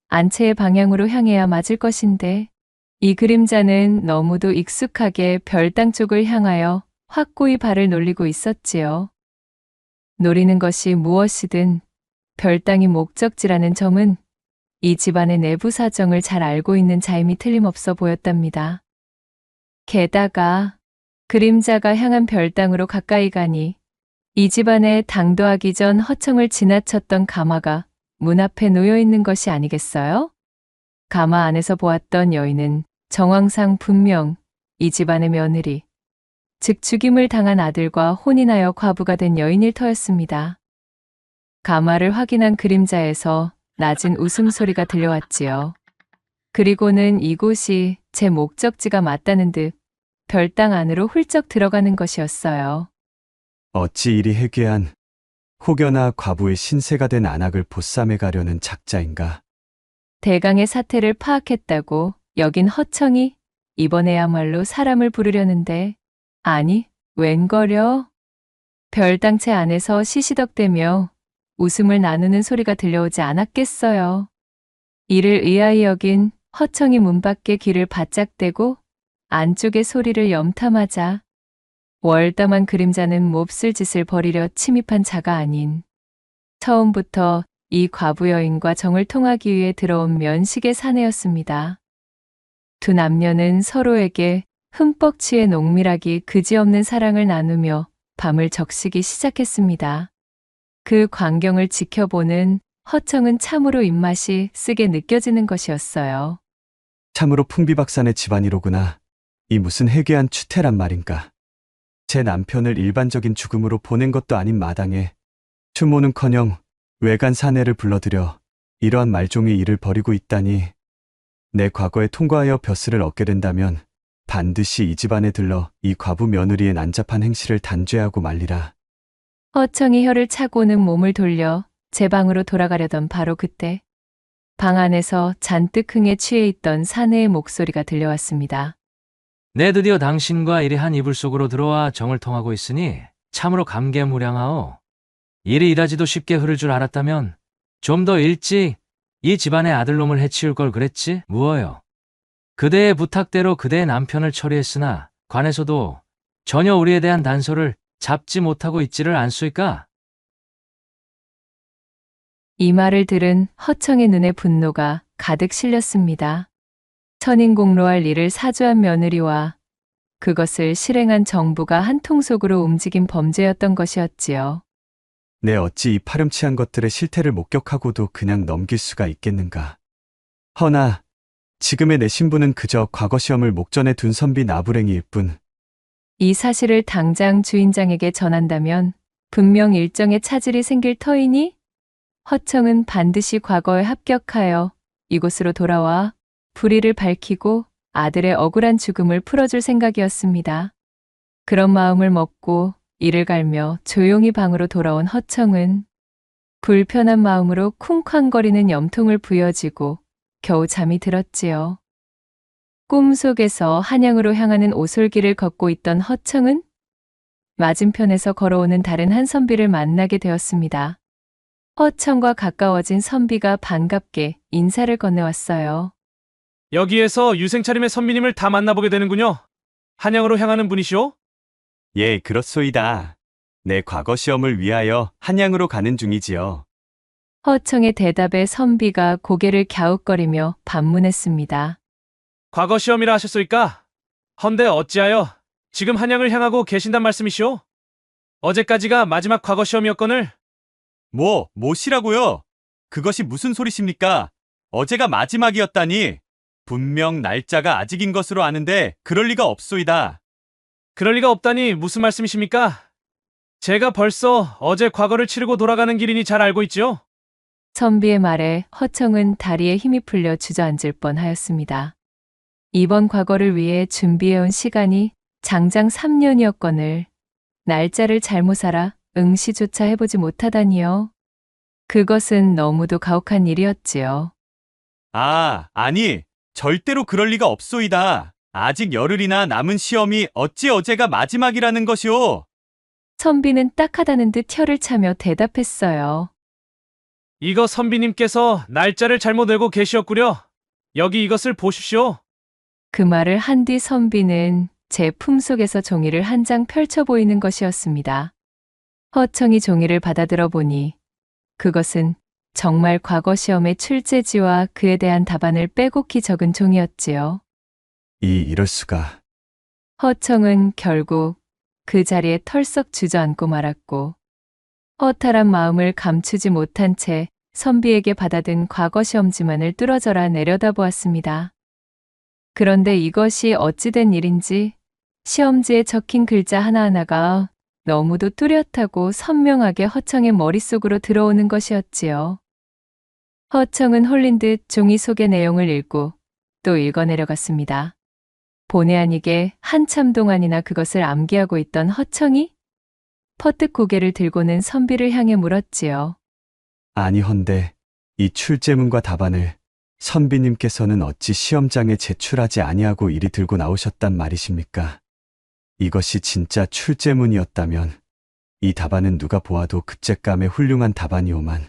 안채의 방향으로 향해야 맞을 것인데 이 그림자는 너무도 익숙하게 별당 쪽을 향하여 확고히 발을 놀리고 있었지요. 노리는 것이 무엇이든 별당이 목적지라는 점은 이 집안의 내부 사정을 잘 알고 있는 자임이 틀림없어 보였답니다. 게다가 그림자가 향한 별당으로 가까이 가니 이 집안에 당도하기 전 허청을 지나쳤던 가마가 문 앞에 놓여 있는 것이 아니겠어요? 가마 안에서 보았던 여인은 정황상 분명 이 집안의 며느리, 즉 죽임을 당한 아들과 혼인하여 과부가 된 여인일 터였습니다. 가마를 확인한 그림자에서 낮은 웃음소리가 들려왔지요. 그리고는 이곳이 제 목적지가 맞다는 듯 별당 안으로 훌쩍 들어가는 것이었어요. 어찌 이리 해괴한 혹여나 과부의 신세가 된 안악을 보쌈해 가려는 작자인가. 대강의 사태를 파악했다고 여긴 허청이 이번에야말로 사람을 부르려는데 아니 웬거려? 별당체 안에서 시시덕대며 웃음을 나누는 소리가 들려오지 않았겠어요. 이를 의아히 여긴 허청이 문 밖에 귀를 바짝 대고 안쪽의 소리를 염탐하자 월담한 그림자는 몹쓸 짓을 벌이려 침입한 자가 아닌 처음부터 이 과부 여인과 정을 통하기 위해 들어온 면식의 사내였습니다. 두 남녀는 서로에게 흠뻑 취해 농밀하기 그지없는 사랑을 나누며 밤을 적시기 시작했습니다. 그 광경을 지켜보는 허청은 참으로 입맛이 쓰게 느껴지는 것이었어요. 참으로 풍비박산의 집안이로구나. 이 무슨 해괴한 추태란 말인가. 제 남편을 일반적인 죽음으로 보낸 것도 아닌 마당에 추모는커녕 외간 사내를 불러들여 이러한 말종의 일을 벌이고 있다니. 내 과거에 통과하여 벼슬을 얻게 된다면 반드시 이 집안에 들러 이 과부 며느리의 난잡한 행실을 단죄하고 말리라. 허청이 혀를 차고는 몸을 돌려 제 방으로 돌아가려던 바로 그때 방 안에서 잔뜩 흥에 취해 있던 사내의 목소리가 들려왔습니다. 내 드디어 당신과 일이 한 이불 속으로 들어와 정을 통하고 있으니 참으로 감개무량하오. 일이 이라지도 쉽게 흐를 줄 알았다면 좀 더 일찍 이 집안의 아들놈을 해치울 걸 그랬지 무어요. 그대의 부탁대로 그대의 남편을 처리했으나 관에서도 전혀 우리에 대한 단서를 잡지 못하고 있지를 않수이까? 이 말을 들은 허청의 눈에 분노가 가득 실렸습니다. 천인공로할 일을 사주한 며느리와 그것을 실행한 정부가 한 통속으로 움직인 범죄였던 것이었지요. 내 어찌 이 파렴치한 것들의 실태를 목격하고도 그냥 넘길 수가 있겠는가. 허나 지금의 내 신부는 그저 과거 시험을 목전에 둔 선비 나부랭이일 뿐. 이 사실을 당장 주인장에게 전한다면 분명 일정의 차질이 생길 터이니 허청은 반드시 과거에 합격하여 이곳으로 돌아와 불의를 밝히고 아들의 억울한 죽음을 풀어줄 생각이었습니다. 그런 마음을 먹고 이를 갈며 조용히 방으로 돌아온 허청은 불편한 마음으로 쿵쾅거리는 염통을 부여지고 겨우 잠이 들었지요. 꿈속에서 한양으로 향하는 오솔길을 걷고 있던 허청은 맞은편에서 걸어오는 다른 한 선비를 만나게 되었습니다. 허청과 가까워진 선비가 반갑게 인사를 건네왔어요. 여기에서 유생차림의 선비님을 다 만나보게 되는군요. 한양으로 향하는 분이시오? 예, 그렇소이다. 내 과거 시험을 위하여 한양으로 가는 중이지요. 허청의 대답에 선비가 고개를 갸웃거리며 반문했습니다. 과거 시험이라 하셨소이까? 헌데 어찌하여 지금 한양을 향하고 계신단 말씀이시오? 어제까지가 마지막 과거 시험이었거늘. 뭐시라고요? 그것이 무슨 소리십니까? 어제가 마지막이었다니. 분명 날짜가 아직인 것으로 아는데 그럴 리가 없소이다. 그럴 리가 없다니 무슨 말씀이십니까? 제가 벌써 어제 과거를 치르고 돌아가는 길이니 잘 알고 있지요? 선비의 말에 허청은 다리에 힘이 풀려 주저앉을 뻔하였습니다. 이번 과거를 위해 준비해온 시간이 장장 3년이었거늘 날짜를 잘못 알아 응시조차 해보지 못하다니요. 그것은 너무도 가혹한 일이었지요. 아니, 절대로 그럴 리가 없소이다. 아직 열흘이나 남은 시험이 어찌 어제가 마지막이라는 것이오? 선비는 딱하다는 듯 혀를 차며 대답했어요. 이거 선비님께서 날짜를 잘못 외고 계시었구려. 여기 이것을 보십시오. 그 말을 한 뒤 선비는 제 품속에서 종이를 한 장 펼쳐 보이는 것이었습니다. 허청이 종이를 받아들어 보니 그것은 정말 과거 시험의 출제지와 그에 대한 답안을 빼곡히 적은 종이었지요. 이럴 수가. 허청은 결국 그 자리에 털썩 주저앉고 말았고 허탈한 마음을 감추지 못한 채 선비에게 받아든 과거 시험지만을 뚫어져라 내려다보았습니다. 그런데 이것이 어찌된 일인지 시험지에 적힌 글자 하나하나가 너무도 뚜렷하고 선명하게 허청의 머릿속으로 들어오는 것이었지요. 허청은 홀린 듯 종이 속의 내용을 읽고 또 읽어내려갔습니다. 본의 아니게 한참 동안이나 그것을 암기하고 있던 허청이 퍼뜩 고개를 들고는 선비를 향해 물었지요. 아니 헌데 이 출제문과 답안을 선비님께서는 어찌 시험장에 제출하지 아니하고 이리 들고 나오셨단 말이십니까? 이것이 진짜 출제문이었다면 이 답안은 누가 보아도 급제감의 훌륭한 답안이오만.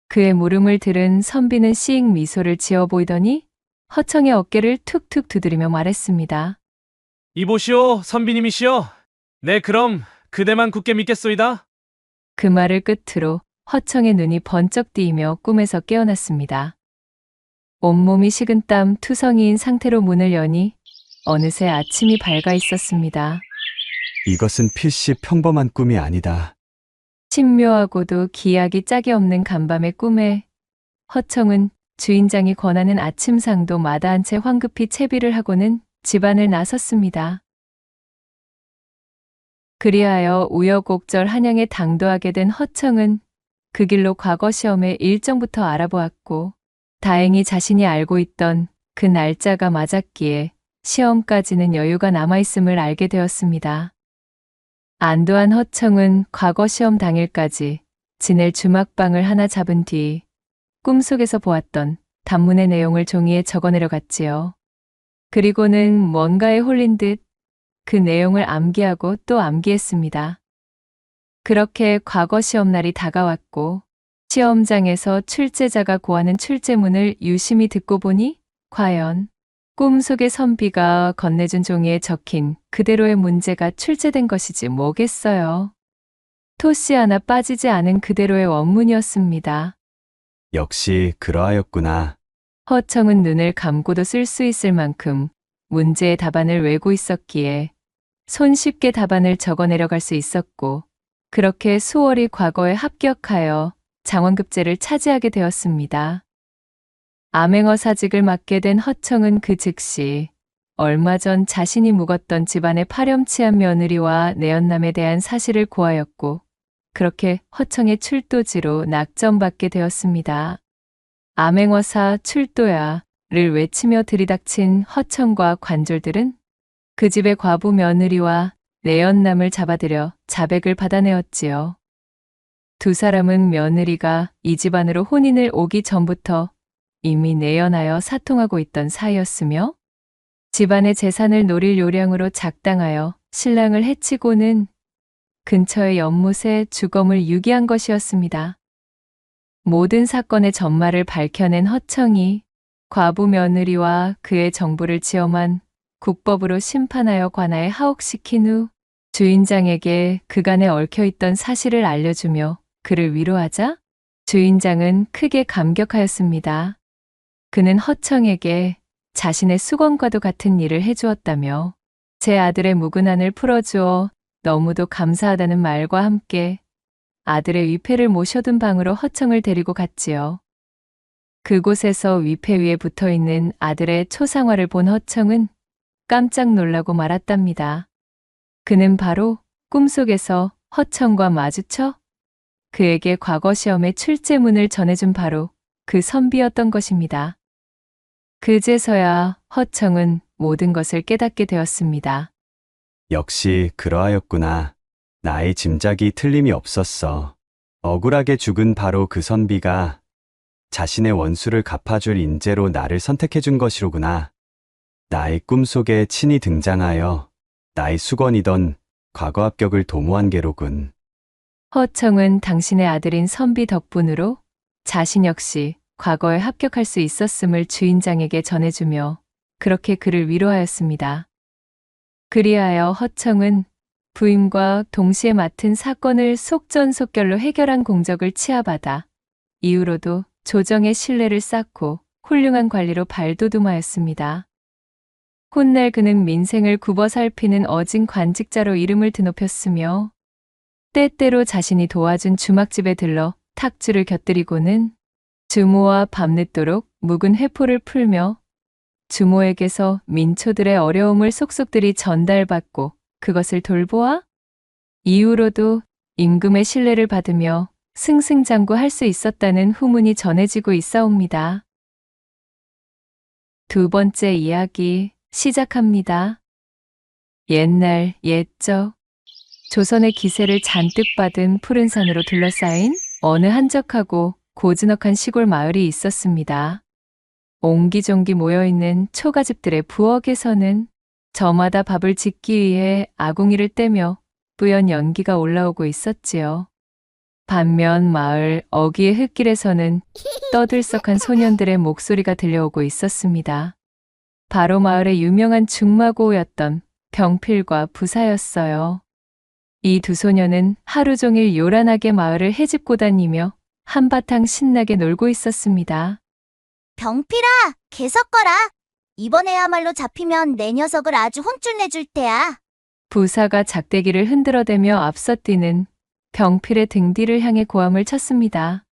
그의 물음을 들은 선비는 씩 미소를 지어 보이더니 허청의 어깨를 툭툭 두드리며 말했습니다. 이보시오, 선비님이시오. 네, 그럼 그대만 굳게 믿겠소이다. 그 말을 끝으로 허청의 눈이 번쩍 띄이며 꿈에서 깨어났습니다. 온몸이 식은땀 투성이인 상태로 문을 여니 어느새 아침이 밝아 있었습니다. 이것은 필시 평범한 꿈이 아니다. 신묘하고도 기약이 짝이 없는 간밤의 꿈에 허청은 주인장이 권하는 아침상도 마다한 채 황급히 채비를 하고는 집안을 나섰습니다. 그리하여 우여곡절 한양에 당도하게 된 허청은 그 길로 과거 시험의 일정부터 알아보았고 다행히 자신이 알고 있던 그 날짜가 맞았기에 시험까지는 여유가 남아있음을 알게 되었습니다. 안도한 허청은 과거 시험 당일까지 지낼 주막방을 하나 잡은 뒤 꿈속에서 보았던 단문의 내용을 종이에 적어내려갔지요. 그리고는 뭔가에 홀린 듯 그 내용을 암기하고 또 암기했습니다. 그렇게 과거 시험날이 다가왔고 시험장에서 출제자가 고하는 출제문을 유심히 듣고 보니 과연 꿈속의 선비가 건네준 종이에 적힌 그대로의 문제가 출제된 것이지 뭐겠어요. 토씨 하나 빠지지 않은 그대로의 원문이었습니다. 역시 그러하였구나. 허청은 눈을 감고도 쓸 수 있을 만큼 문제의 답안을 외고 있었기에 손쉽게 답안을 적어 내려갈 수 있었고 그렇게 수월히 과거에 합격하여 장원급제를 차지하게 되었습니다. 암행어 사직을 맡게 된 허청은 그 즉시 얼마 전 자신이 묵었던 집안의 파렴치한 며느리와 내연남에 대한 사실을 고하였고 그렇게 허청의 출도지로 낙점받게 되었습니다. 암행어사 출도야를 외치며 들이닥친 허청과 관졸들은 그 집의 과부 며느리와 내연남을 잡아들여 자백을 받아내었지요. 두 사람은 며느리가 이 집안으로 혼인을 오기 전부터 이미 내연하여 사통하고 있던 사이였으며 집안의 재산을 노릴 요량으로 작당하여 신랑을 해치고는 근처의 연못에 주검을 유기한 것이었습니다. 모든 사건의 전말을 밝혀낸 허청이 과부 며느리와 그의 정부를 지엄한 국법으로 심판하여 관하에 하옥시킨 후 주인장에게 그간에 얽혀있던 사실을 알려주며 그를 위로하자 주인장은 크게 감격하였습니다. 그는 허청에게 자신의 수건과도 같은 일을 해주었다며 제 아들의 묵은한을 풀어주어 너무도 감사하다는 말과 함께 아들의 위패를 모셔둔 방으로 허청을 데리고 갔지요. 그곳에서 위패 위에 붙어있는 아들의 초상화를 본 허청은 깜짝 놀라고 말았답니다. 그는 바로 꿈속에서 허청과 마주쳐 그에게 과거 시험의 출제문을 전해준 바로 그 선비였던 것입니다. 그제서야 허청은 모든 것을 깨닫게 되었습니다. 역시 그러하였구나. 나의 짐작이 틀림이 없었어. 억울하게 죽은 바로 그 선비가 자신의 원수를 갚아줄 인재로 나를 선택해준 것이로구나. 나의 꿈속에 친히 등장하여 나의 수건이던 과거 합격을 도모한 게로군. 허청은 당신의 아들인 선비 덕분으로 자신 역시 과거에 합격할 수 있었음을 주인장에게 전해주며 그렇게 그를 위로하였습니다. 그리하여 허청은 부임과 동시에 맡은 사건을 속전속결로 해결한 공적을 치하받아 이후로도 조정의 신뢰를 쌓고 훌륭한 관리로 발돋움하였습니다. 훗날 그는 민생을 굽어 살피는 어진 관직자로 이름을 드높였으며 때때로 자신이 도와준 주막집에 들러 탁주를 곁들이고는 주모와 밤늦도록 묵은 회포를 풀며 주모에게서 민초들의 어려움을 속속들이 전달받고 그것을 돌보아 이후로도 임금의 신뢰를 받으며 승승장구할 수 있었다는 후문이 전해지고 있사옵니다. 두 번째 이야기 시작합니다. 옛날 옛적 조선의 기세를 잔뜩 받은 푸른 산으로 둘러싸인 어느 한적하고 고즈넉한 시골 마을이 있었습니다. 옹기종기 모여있는 초가집들의 부엌에서는 저마다 밥을 짓기 위해 아궁이를 떼며 뿌연 연기가 올라오고 있었지요. 반면 마을 어귀의 흙길에서는 떠들썩한 소년들의 목소리가 들려오고 있었습니다. 바로 마을의 유명한 중마고우였던 병필과 부사였어요. 이 두 소녀는 하루 종일 요란하게 마을을 헤집고 다니며 한바탕 신나게 놀고 있었습니다. 병필아, 개섞어라. 이번에야말로 잡히면 내 녀석을 아주 혼쭐 내줄 테야. 부사가 작대기를 흔들어대며 앞서 뛰는 병필의 등 뒤를 향해 고함을 쳤습니다.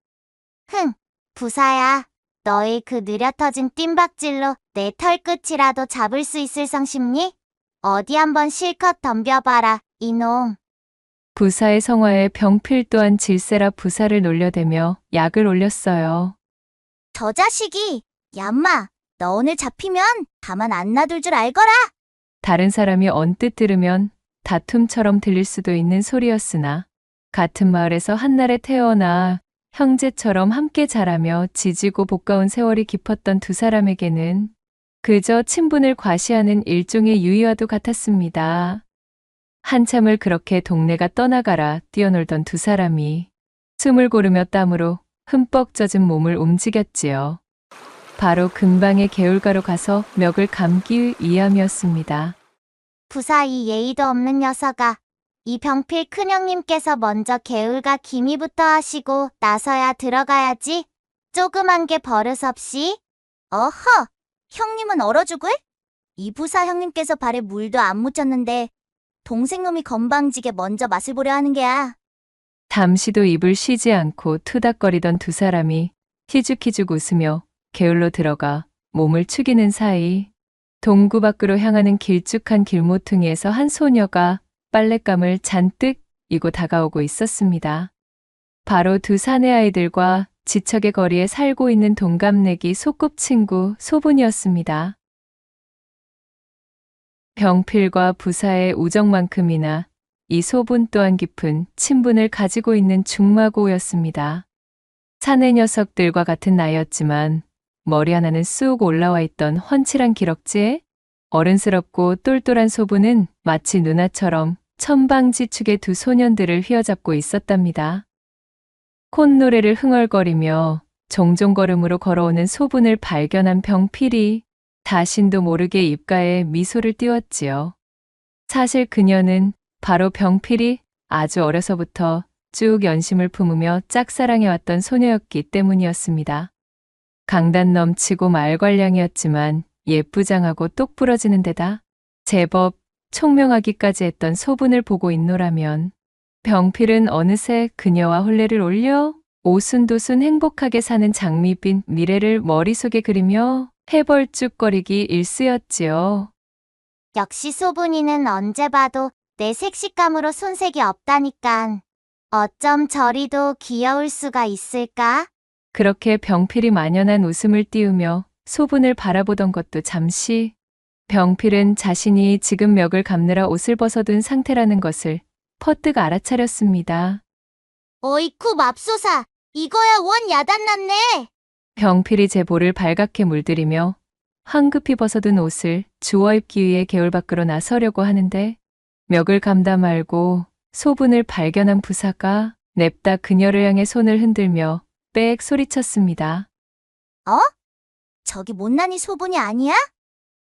부사야. 너희 그 느려 터진 뜀박질로 내 털끝이라도 잡을 수 있을 성 싶니? 어디 한번 실컷 덤벼봐라, 이놈. 부사의 성화에 병필 또한 질세라 부사를 놀려대며 약을 올렸어요. 저 자식이, 얌마, 너 오늘 잡히면 가만 안 놔둘 줄 알거라. 다른 사람이 언뜻 들으면 다툼처럼 들릴 수도 있는 소리였으나 같은 마을에서 한날에 태어나 형제처럼 함께 자라며 지지고 볶아온 세월이 깊었던 두 사람에게는 그저 친분을 과시하는 일종의 유의와도 같았습니다. 한참을 그렇게 동네가 떠나가라 뛰어놀던 두 사람이 숨을 고르며 땀으로 흠뻑 젖은 몸을 움직였지요. 바로 근방의 개울가로 가서 멱을 감기 위함이었습니다. 부사 이 예의도 없는 녀석아. 이 병필 큰형님께서 먼저 개울가 기미부터 하시고 나서야 들어가야지. 조그만 게 버릇없이. 어허, 형님은 얼어 죽을? 이 부사 형님께서 발에 물도 안 묻혔는데 동생놈이 건방지게 먼저 맛을 보려 하는 게야. 잠시도 입을 쉬지 않고 투닥거리던 두 사람이 희죽희죽 웃으며 개울로 들어가 몸을 축이는 사이 동구 밖으로 향하는 길쭉한 길모퉁이에서 한 소녀가 빨랫감을 잔뜩 이고 다가오고 있었습니다. 바로 두 사내 아이들과 지척의 거리에 살고 있는 동갑내기 소꿉친구 소분이었습니다. 병필과 부사의 우정만큼이나 이 소분 또한 깊은 친분을 가지고 있는 중마고였습니다. 사내 녀석들과 같은 나이였지만 머리 하나는 쑥 올라와 있던 훤칠한 기럭지에 어른스럽고 똘똘한 소분은 마치 누나처럼 천방지축의 두 소년들을 휘어잡고 있었답니다. 콧노래를 흥얼거리며 종종 걸음으로 걸어오는 소분을 발견한 병필이 자신도 모르게 입가에 미소를 띄웠지요. 사실 그녀는 바로 병필이 아주 어려서부터 쭉 연심을 품으며 짝사랑해왔던 소녀였기 때문이었습니다. 강단 넘치고 말괄량이었지만 예쁘장하고 똑 부러지는 데다 제법 총명하기까지 했던 소분을 보고 있노라면 병필은 어느새 그녀와 혼례를 올려 오순도순 행복하게 사는 장밋빛 미래를 머릿속에 그리며 해벌쭉거리기 일쑤였지요. 역시 소분이는 언제 봐도 내 색식감으로 손색이 없다니깐. 어쩜 저리도 귀여울 수가 있을까? 그렇게 병필이 만연한 웃음을 띄우며 소분을 바라보던 것도 잠시 병필은 자신이 지금 멱을 감느라 옷을 벗어둔 상태라는 것을 퍼뜩 알아차렸습니다. 어이쿠 맙소사, 이거야 원 야단났네. 병필이 제 볼을 발갛게 물들이며 황급히 벗어둔 옷을 주워 입기 위해 개울 밖으로 나서려고 하는데 멱을 감다 말고 소분을 발견한 부사가 냅다 그녀를 향해 손을 흔들며 빽 소리쳤습니다. 어? 저기 못난이 소분이 아니야?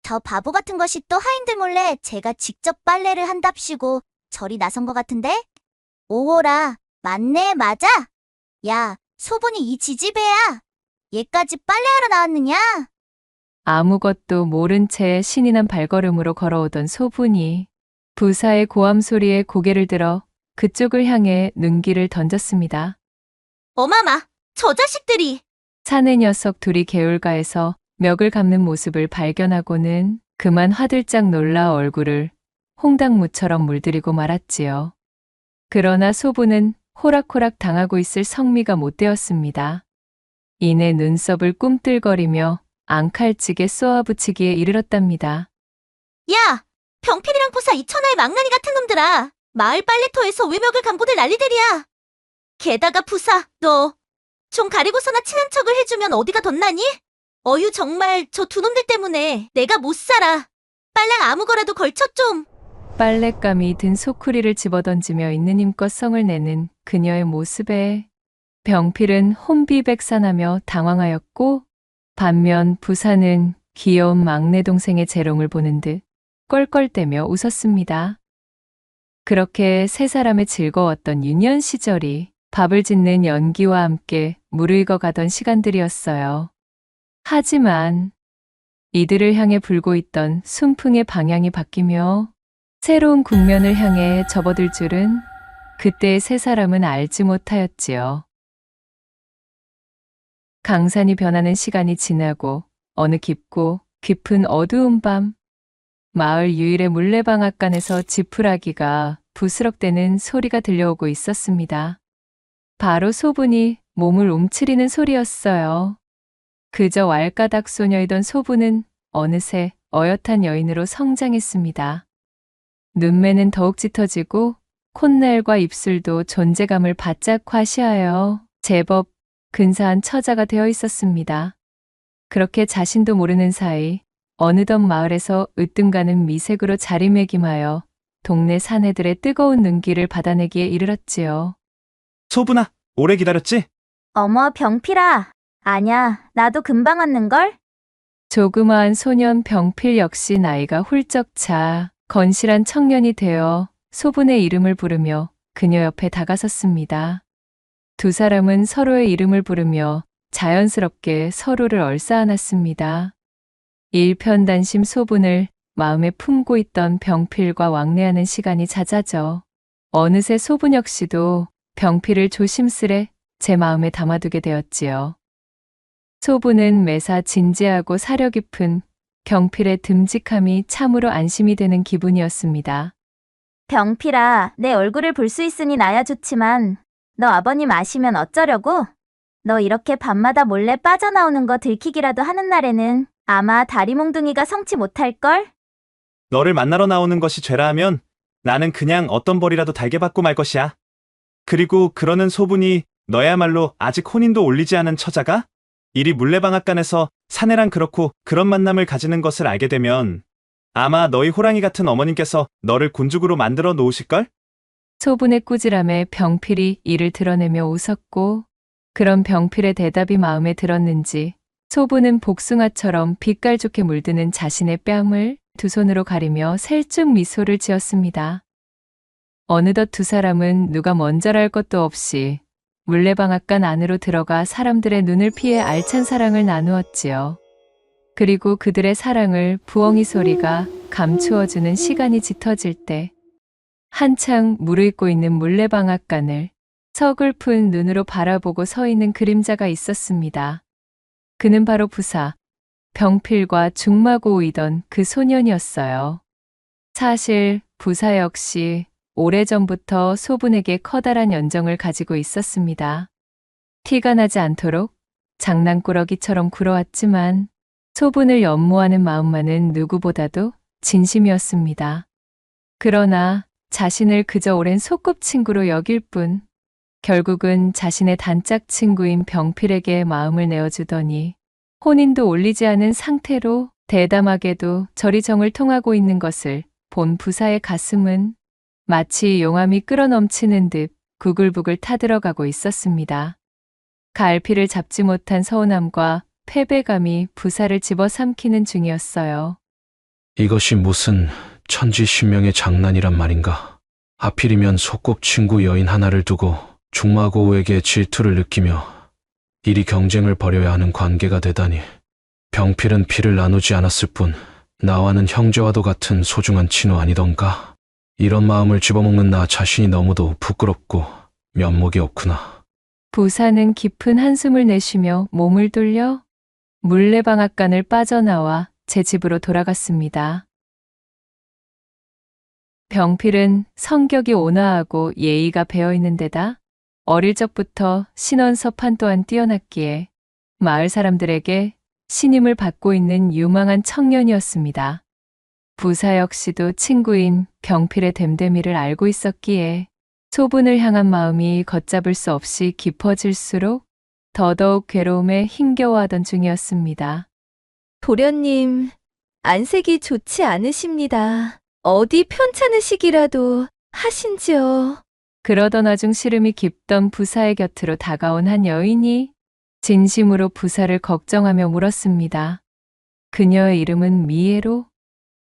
저 바보 같은 것이 또 하인들 몰래 제가 직접 빨래를 한답시고 저리 나선 것 같은데? 오호라, 맞네, 맞아. 야, 소분이 이 지지배야. 얘까지 빨래하러 나왔느냐? 아무것도 모른 채 신이 난 발걸음으로 걸어오던 소분이 부사의 고함 소리에 고개를 들어 그쪽을 향해 눈길을 던졌습니다. 어마마, 저 자식들이! 사내 녀석 둘이 개울가에서 멱을 감는 모습을 발견하고는 그만 화들짝 놀라 얼굴을 홍당무처럼 물들이고 말았지요. 그러나 소부는 호락호락 당하고 있을 성미가 못 되었습니다. 이내 눈썹을 꿈틀거리며 앙칼찌게 쏘아붙이기에 이르렀답니다. 야! 병필이랑 부사 이 천하의 망나니 같은 놈들아! 마을 빨래터에서 외벽을 감고들 난리들이야! 게다가 부사, 너 좀 가리고서나 친한 척을 해주면 어디가 덧나니? 어휴 정말 저 두 놈들 때문에 내가 못 살아. 빨랑 아무 거라도 걸쳐 좀. 빨랫감이 든 소쿠리를 집어던지며 있는 힘껏 성을 내는 그녀의 모습에 병필은 혼비백산하며 당황하였고 반면 부사는 귀여운 막내 동생의 재롱을 보는 듯 껄껄대며 웃었습니다. 그렇게 세 사람의 즐거웠던 유년 시절이 밥을 짓는 연기와 함께 무르익어 가던 시간들이었어요. 하지만 이들을 향해 불고 있던 순풍의 방향이 바뀌며 새로운 국면을 향해 접어들 줄은 그때의 세 사람은 알지 못하였지요. 강산이 변하는 시간이 지나고 어느 깊고 깊은 어두운 밤 마을 유일의 물레방앗간에서 지푸라기가 부스럭대는 소리가 들려오고 있었습니다. 바로 소분이 몸을 움츠리는 소리였어요. 그저 왈가닥 소녀이던 소분은 어느새 어엿한 여인으로 성장했습니다. 눈매는 더욱 짙어지고 콧날과 입술도 존재감을 바짝 과시하여 제법 근사한 처자가 되어 있었습니다. 그렇게 자신도 모르는 사이 어느덧 마을에서 으뜸가는 미색으로 자리매김하여 동네 사내들의 뜨거운 눈길을 받아내기에 이르렀지요. 소분아, 오래 기다렸지? 어머, 병필아. 아냐, 나도 금방 왔는걸? 조그마한 소년 병필 역시 나이가 훌쩍 차 건실한 청년이 되어 소분의 이름을 부르며 그녀 옆에 다가섰습니다. 두 사람은 서로의 이름을 부르며 자연스럽게 서로를 얼싸안았습니다. 일편단심 소분을 마음에 품고 있던 병필과 왕래하는 시간이 잦아져 어느새 소분 역시도 병필을 조심스레 제 마음에 담아두게 되었지요. 소분은 매사 진지하고 사려 깊은 경필의 듬직함이 참으로 안심이 되는 기분이었습니다. 병필아, 내 얼굴을 볼 수 있으니 나야 좋지만 너 아버님 아시면 어쩌려고? 너 이렇게 밤마다 몰래 빠져나오는 거 들키기라도 하는 날에는 아마 다리몽둥이가 성치 못할걸? 너를 만나러 나오는 것이 죄라 하면 나는 그냥 어떤 벌이라도 달게 받고 말 것이야. 그리고 그러는 소분이 너야말로 아직 혼인도 올리지 않은 처자가 이리 물레방앗간에서 사내랑 그렇고 그런 만남을 가지는 것을 알게 되면 아마 너희 호랑이 같은 어머님께서 너를 곤죽으로 만들어 놓으실걸? 소분의 꾸지람에 병필이 이를 드러내며 웃었고 그런 병필의 대답이 마음에 들었는지 소분은 복숭아처럼 빛깔 좋게 물드는 자신의 뺨을 두 손으로 가리며 살쭉 미소를 지었습니다. 어느덧 두 사람은 누가 먼저랄 것도 없이 물레방앗간 안으로 들어가 사람들의 눈을 피해 알찬 사랑을 나누었지요. 그리고 그들의 사랑을 부엉이 소리가 감추어주는 시간이 짙어질 때 한창 무르익고 있는 물레방앗간을 서글픈 눈으로 바라보고 서 있는 그림자가 있었습니다. 그는 바로 부사, 병필과 중마고우이던 그 소년이었어요. 사실 부사 역시 오래전부터 소분에게 커다란 연정을 가지고 있었습니다. 티가 나지 않도록 장난꾸러기처럼 굴어왔지만 소분을 연모하는 마음만은 누구보다도 진심이었습니다. 그러나 자신을 그저 오랜 소꿉친구로 여길 뿐 결국은 자신의 단짝 친구인 병필에게 마음을 내어주더니 혼인도 올리지 않은 상태로 대담하게도 저리 정을 통하고 있는 것을 본 부사의 가슴은 마치 용암이 끓어넘치는 듯 부글부글 타들어가고 있었습니다. 갈피를 잡지 못한 서운함과 패배감이 부사를 집어삼키는 중이었어요. 이것이 무슨 천지신명의 장난이란 말인가. 하필이면 소꿉친구 여인 하나를 두고 중마고우에게 질투를 느끼며 이리 경쟁을 벌여야 하는 관계가 되다니. 병필은 피를 나누지 않았을 뿐 나와는 형제와도 같은 소중한 친구 아니던가. 이런 마음을 집어먹는 나 자신이 너무도 부끄럽고 면목이 없구나. 부사는 깊은 한숨을 내쉬며 몸을 돌려 물레방앗간을 빠져나와 제 집으로 돌아갔습니다. 병필은 성격이 온화하고 예의가 배어있는 데다 어릴 적부터 신원서판 또한 뛰어났기에 마을 사람들에게 신임을 받고 있는 유망한 청년이었습니다. 부사 역시도 친구인 병필의 됨됨이를 알고 있었기에 소분을 향한 마음이 걷잡을 수 없이 깊어질수록 더더욱 괴로움에 힘겨워하던 중이었습니다. 도련님, 안색이 좋지 않으십니다. 어디 편찮으시기라도 하신지요. 그러던 와중 시름이 깊던 부사의 곁으로 다가온 한 여인이 진심으로 부사를 걱정하며 물었습니다. 그녀의 이름은 미애로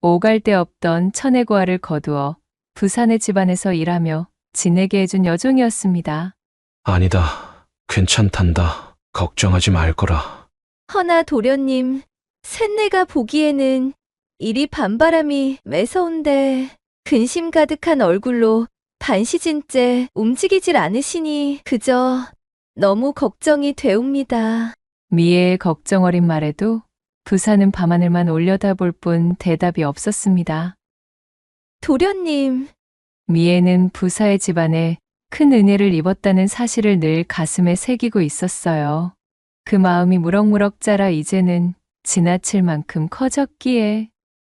오갈 데 없던 천혜고아를 거두어 부산의 집안에서 일하며 지내게 해준 여종이었습니다. 아니다. 괜찮단다. 걱정하지 말거라. 허나 도련님, 쇳내가 보기에는 이리 밤바람이 매서운데 근심 가득한 얼굴로 반시진째 움직이질 않으시니 그저 너무 걱정이 되옵니다. 미애의 걱정 어린 말에도 부사는 밤하늘만 올려다볼 뿐 대답이 없었습니다. 도련님, 미애는 부사의 집안에 큰 은혜를 입었다는 사실을 늘 가슴에 새기고 있었어요. 그 마음이 무럭무럭 자라 이제는 지나칠 만큼 커졌기에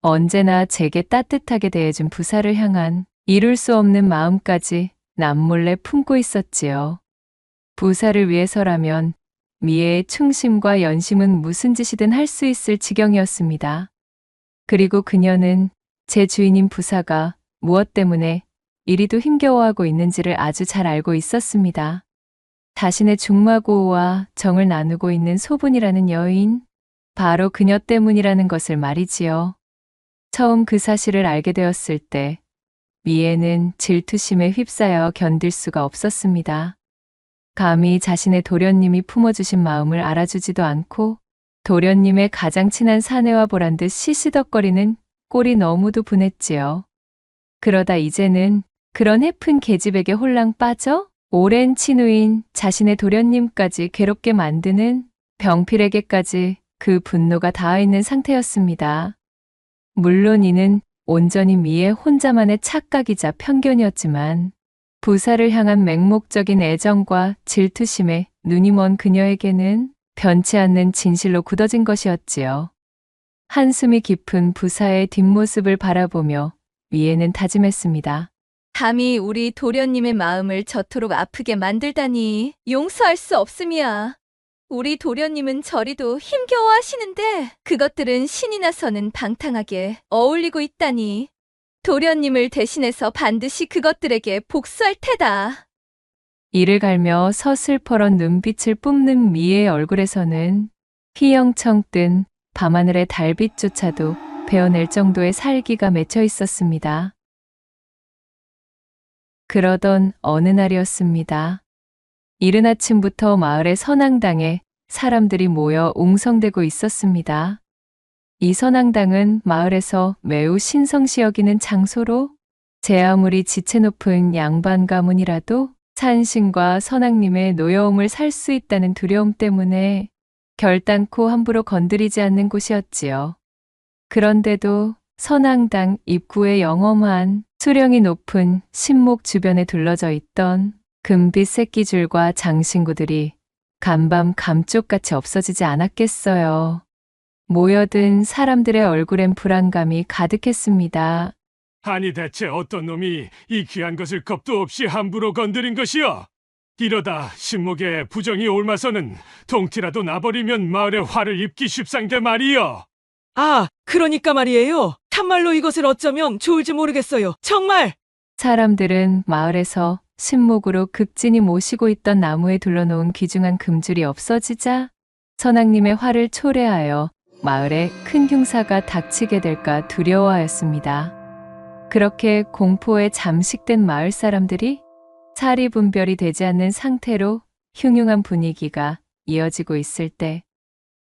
언제나 제게 따뜻하게 대해준 부사를 향한 이룰 수 없는 마음까지 남몰래 품고 있었지요. 부사를 위해서라면 미애의 충심과 연심은 무슨 짓이든 할 수 있을 지경이었습니다. 그리고 그녀는 제 주인인 부사가 무엇 때문에 이리도 힘겨워하고 있는지를 아주 잘 알고 있었습니다. 자신의 중마고우와 정을 나누고 있는 소분이라는 여인, 바로 그녀 때문이라는 것을 말이지요. 처음 그 사실을 알게 되었을 때 미애는 질투심에 휩싸여 견딜 수가 없었습니다. 감히 자신의 도련님이 품어주신 마음을 알아주지도 않고 도련님의 가장 친한 사내와 보란 듯 시시덕거리는 꼴이 너무도 분했지요. 그러다 이제는 그런 해픈 계집에게 홀랑 빠져 오랜 친우인 자신의 도련님까지 괴롭게 만드는 병필에게까지 그 분노가 닿아 있는 상태였습니다. 물론 이는 온전히 미애 혼자만의 착각이자 편견이었지만 부사를 향한 맹목적인 애정과 질투심에 눈이 먼 그녀에게는 변치 않는 진실로 굳어진 것이었지요. 한숨이 깊은 부사의 뒷모습을 바라보며 미애는 다짐했습니다. 감히 우리 도련님의 마음을 저토록 아프게 만들다니 용서할 수 없음이야. 우리 도련님은 저리도 힘겨워하시는데 그것들은 신이 나서는 방탕하게 어울리고 있다니. 도련님을 대신해서 반드시 그것들에게 복수할 테다. 이를 갈며 서슬퍼런 눈빛을 뿜는 미애의 얼굴에서는 휘영청 뜬 밤하늘의 달빛조차도 베어낼 정도의 살기가 맺혀 있었습니다. 그러던 어느 날이었습니다. 이른 아침부터 마을의 선앙당에 사람들이 모여 웅성대고 있었습니다. 이 선앙당은 마을에서 매우 신성시 여기는 장소로 제 아무리 지체 높은 양반 가문이라도 산신과 선앙님의 노여움을 살 수 있다는 두려움 때문에 결단코 함부로 건드리지 않는 곳이었지요. 그런데도 선앙당 입구에 영험한 수령이 높은 신목 주변에 둘러져 있던 금빛 새끼줄과 장신구들이 간밤 감쪽같이 없어지지 않았겠어요. 모여든 사람들의 얼굴엔 불안감이 가득했습니다. 아니 대체 어떤 놈이 이 귀한 것을 겁도 없이 함부로 건드린 것이여? 이러다 신목에 부정이 옮아서는 동티라도 나버리면 마을에 화를 입기 쉽상대 말이여. 아, 그러니까 말이에요. 참말로 이것을 어쩌면 좋을지 모르겠어요. 정말! 사람들은 마을에서 신목으로 극진히 모시고 있던 나무에 둘러놓은 귀중한 금줄이 없어지자 선왕님의 화를 초래하여 마을에 큰 흉사가 닥치게 될까 두려워하였습니다. 그렇게 공포에 잠식된 마을 사람들이 사리분별이 되지 않는 상태로 흉흉한 분위기가 이어지고 있을 때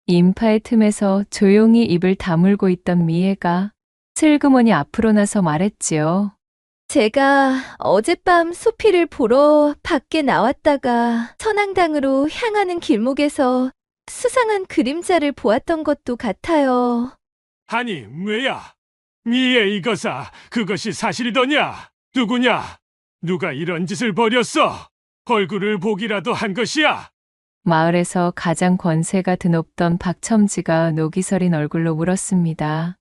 인파의 틈에서 조용히 입을 다물고 있던 미애가 슬그머니 앞으로 나서 말했지요. 제가 어젯밤 소피를 보러 밖에 나왔다가 선앙당으로 향하는 길목에서 수상한 그림자를 보았던 것도 같아요. 아니 왜야? 미애 이거사 그것이 사실이더냐? 누구냐? 누가 이런 짓을 벌였어? 얼굴을 보기라도 한 것이야? 마을에서 가장 권세가 드높던 박첨지가 녹이 서린 얼굴로 물었습니다.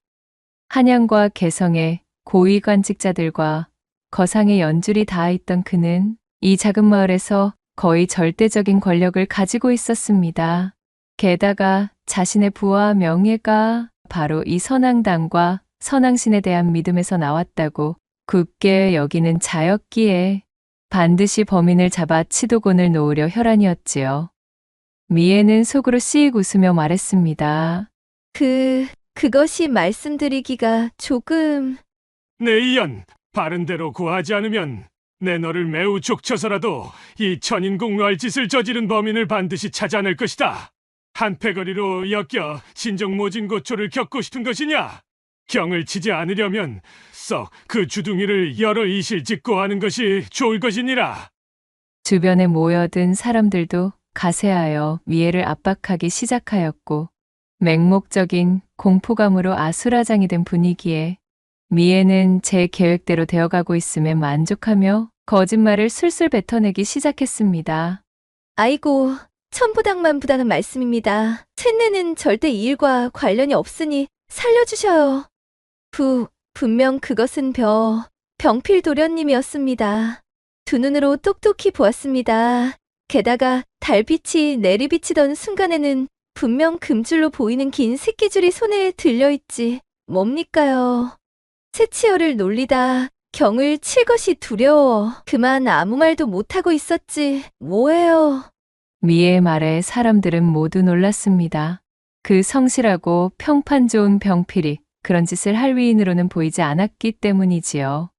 한양과 개성의 고위관직자들과 거상의 연줄이 닿아있던 그는 이 작은 마을에서 거의 절대적인 권력을 가지고 있었습니다. 게다가 자신의 부와 명예가 바로 이 선앙당과 선앙신에 대한 믿음에서 나왔다고 굳게 여기는 자였기에 반드시 범인을 잡아 치도곤을 놓으려 혈안이었지요. 미애는 속으로 씩 웃으며 말했습니다. 그것이 말씀드리기가 조금... 내 이연, 바른 대로 구하지 않으면 내 너를 매우 족쳐서라도 이 천인공노할 짓을 저지른 범인을 반드시 찾아낼 것이다. 한패거리로 엮여 신정모진고초를 겪고 싶은 것이냐? 경을 치지 않으려면 썩 그 주둥이를 여러 이실 짓고 하는 것이 좋을 것이니라. 주변에 모여든 사람들도 가세하여 미애를 압박하기 시작하였고 맹목적인 공포감으로 아수라장이 된 분위기에 미애는 제 계획대로 되어가고 있음에 만족하며 거짓말을 술술 뱉어내기 시작했습니다. 아이고, 천부당만부당한 말씀입니다. 셋내는 절대 이 일과 관련이 없으니 살려주셔요. 분명 그것은 병필 도련님이었습니다. 두 눈으로 똑똑히 보았습니다. 게다가 달빛이 내리비치던 순간에는 분명 금줄로 보이는 긴 새끼줄이 손에 들려있지. 뭡니까요? 새치어를 놀리다 경을 칠 것이 두려워. 그만 아무 말도 못하고 있었지. 뭐예요? 미애의 말에 사람들은 모두 놀랐습니다. 그 성실하고 평판 좋은 병필이 그런 짓을 할 위인으로는 보이지 않았기 때문이지요.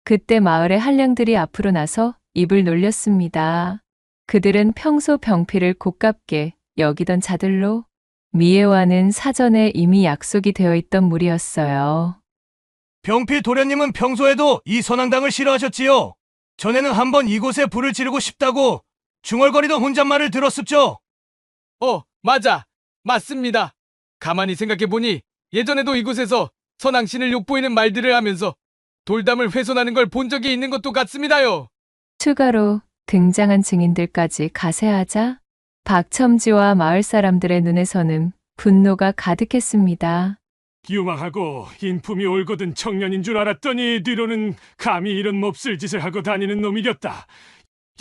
그때 마을의 한량들이 앞으로 나서 입을 놀렸습니다. 그들은 평소 병필을 고깝게 여기던 자들로 미애와는 사전에 이미 약속이 되어 있던 무리였어요. 병필 도련님은 평소에도 이 선앙당을 싫어하셨지요. 전에는 한번 이곳에 불을 지르고 싶다고 중얼거리던 혼잣말을 들었습죠. 맞습니다. 가만히 생각해보니 예전에도 이곳에서 선앙신을 욕보이는 말들을 하면서 돌담을 훼손하는 걸 본 적이 있는 것도 같습니다요. 추가로 등장한 증인들까지 가세하자 박첨지와 마을 사람들의 눈에서는 분노가 가득했습니다. 유망하고 인품이 올곧은 청년인 줄 알았더니 뒤로는 감히 이런 몹쓸 짓을 하고 다니는 놈이겼다.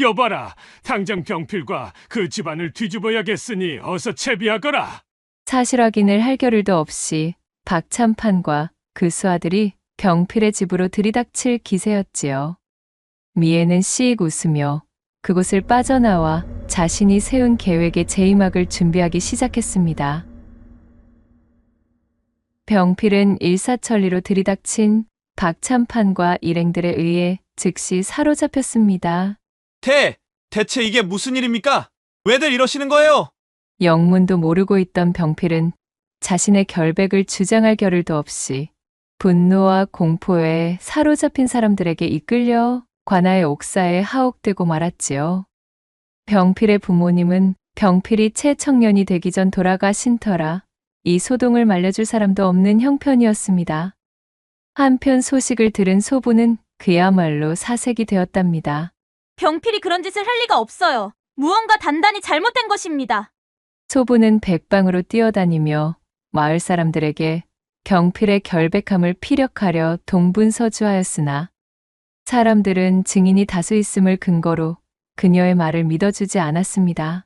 여봐라, 당장 병필과 그 집안을 뒤집어야겠으니 어서 채비하거라. 사실 확인을 할 겨를도 없이 박참판과 그 수하들이 병필의 집으로 들이닥칠 기세였지요. 미애는 씩 웃으며 그곳을 빠져나와 자신이 세운 계획의 제이막을 준비하기 시작했습니다. 병필은 일사천리로 들이닥친 박참판과 일행들에 의해 즉시 사로잡혔습니다. 대체 이게 무슨 일입니까? 왜들 이러시는 거예요? 영문도 모르고 있던 병필은 자신의 결백을 주장할 겨를도 없이 분노와 공포에 사로잡힌 사람들에게 이끌려 관아의 옥사에 하옥되고 말았지요. 병필의 부모님은 병필이 채 청년이 되기 전 돌아가신 터라 이 소동을 말려줄 사람도 없는 형편이었습니다. 한편 소식을 들은 소부는 그야말로 사색이 되었답니다. 병필이 그런 짓을 할 리가 없어요. 무언가 단단히 잘못된 것입니다. 소부는 백방으로 뛰어다니며 마을 사람들에게 병필의 결백함을 피력하려 동분서주하였으나 사람들은 증인이 다수 있음을 근거로 그녀의 말을 믿어주지 않았습니다.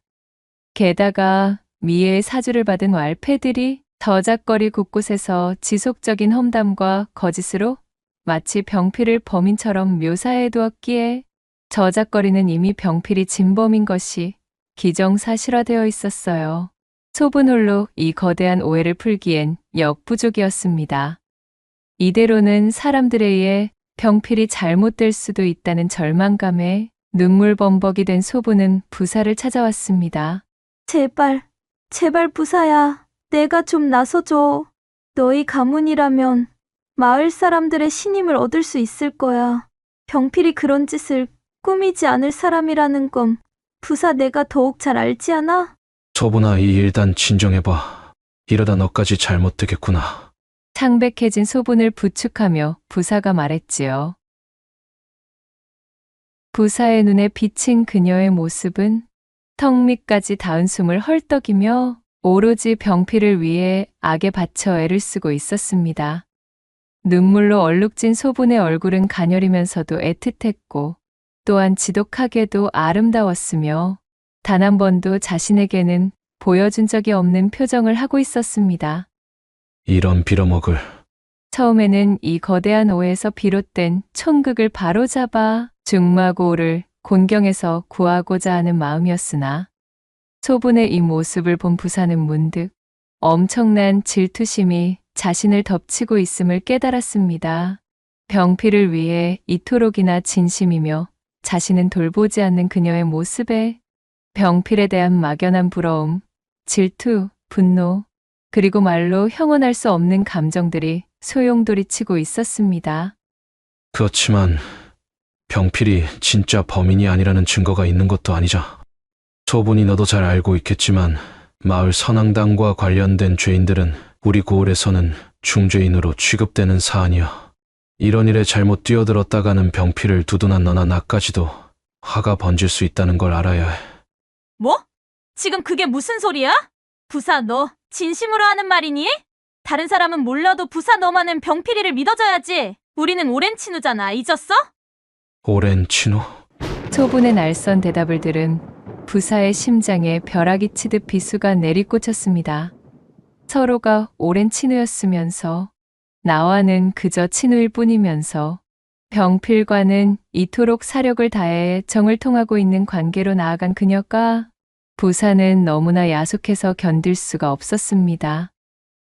게다가 미애의 사주를 받은 왈패들이 저작거리 곳곳에서 지속적인 험담과 거짓으로 마치 병필을 범인처럼 묘사해 두었기에 저작거리는 이미 병필이 진범인 것이 기정사실화되어 있었어요. 소분 홀로 이 거대한 오해를 풀기엔 역부족이었습니다. 이대로는 사람들에 의해 병필이 잘못될 수도 있다는 절망감에 눈물범벅이 된 소부는 부사를 찾아왔습니다. 제발 부사야. 내가 좀 나서줘. 너희 가문이라면 마을 사람들의 신임을 얻을 수 있을 거야. 병필이 그런 짓을 꾸미지 않을 사람이라는 건 부사 내가 더욱 잘 알지 않아? 소분아, 이 일단 진정해봐. 이러다 너까지 잘못되겠구나. 창백해진 소분을 부축하며 부사가 말했지요. 부사의 눈에 비친 그녀의 모습은 턱 밑까지 닿은 숨을 헐떡이며 오로지 병필을 위해 악에 바쳐 애를 쓰고 있었습니다. 눈물로 얼룩진 소분의 얼굴은 가녀리면서도 애틋했고 또한 지독하게도 아름다웠으며 단 한 번도 자신에게는 보여준 적이 없는 표정을 하고 있었습니다. 이런 빌어먹을. 처음에는 이 거대한 오해에서 비롯된 촌극을 바로잡아 중마고를 곤경에서 구하고자 하는 마음이었으나 소분의 이 모습을 본 부사는 문득 엄청난 질투심이 자신을 덮치고 있음을 깨달았습니다. 병필을 위해 이토록이나 진심이며 자신은 돌보지 않는 그녀의 모습에 병필에 대한 막연한 부러움, 질투, 분노, 그리고 말로 형언할 수 없는 감정들이 소용돌이치고 있었습니다. 그렇지만 병필이 진짜 범인이 아니라는 증거가 있는 것도 아니자. 소분이 너도 잘 알고 있겠지만 마을 선앙당과 관련된 죄인들은 우리 고을에서는 중죄인으로 취급되는 사안이야. 이런 일에 잘못 뛰어들었다가는 병피를 두둔한 너나 나까지도 화가 번질 수 있다는 걸 알아야 해. 뭐? 지금 그게 무슨 소리야? 부사 너 진심으로 하는 말이니? 다른 사람은 몰라도 부사 너만은 병필이를 믿어줘야지. 우리는 오랜 친구잖아. 잊었어? 오랜 친구? 소분의 날선 대답을 들은 부사의 심장에 벼락이 치듯 비수가 내리꽂혔습니다. 서로가 오랜 친구였으면서 나와는 그저 친구일 뿐이면서 병필과는 이토록 사력을 다해 정을 통하고 있는 관계로 나아간 그녀가 부사는 너무나 야속해서 견딜 수가 없었습니다.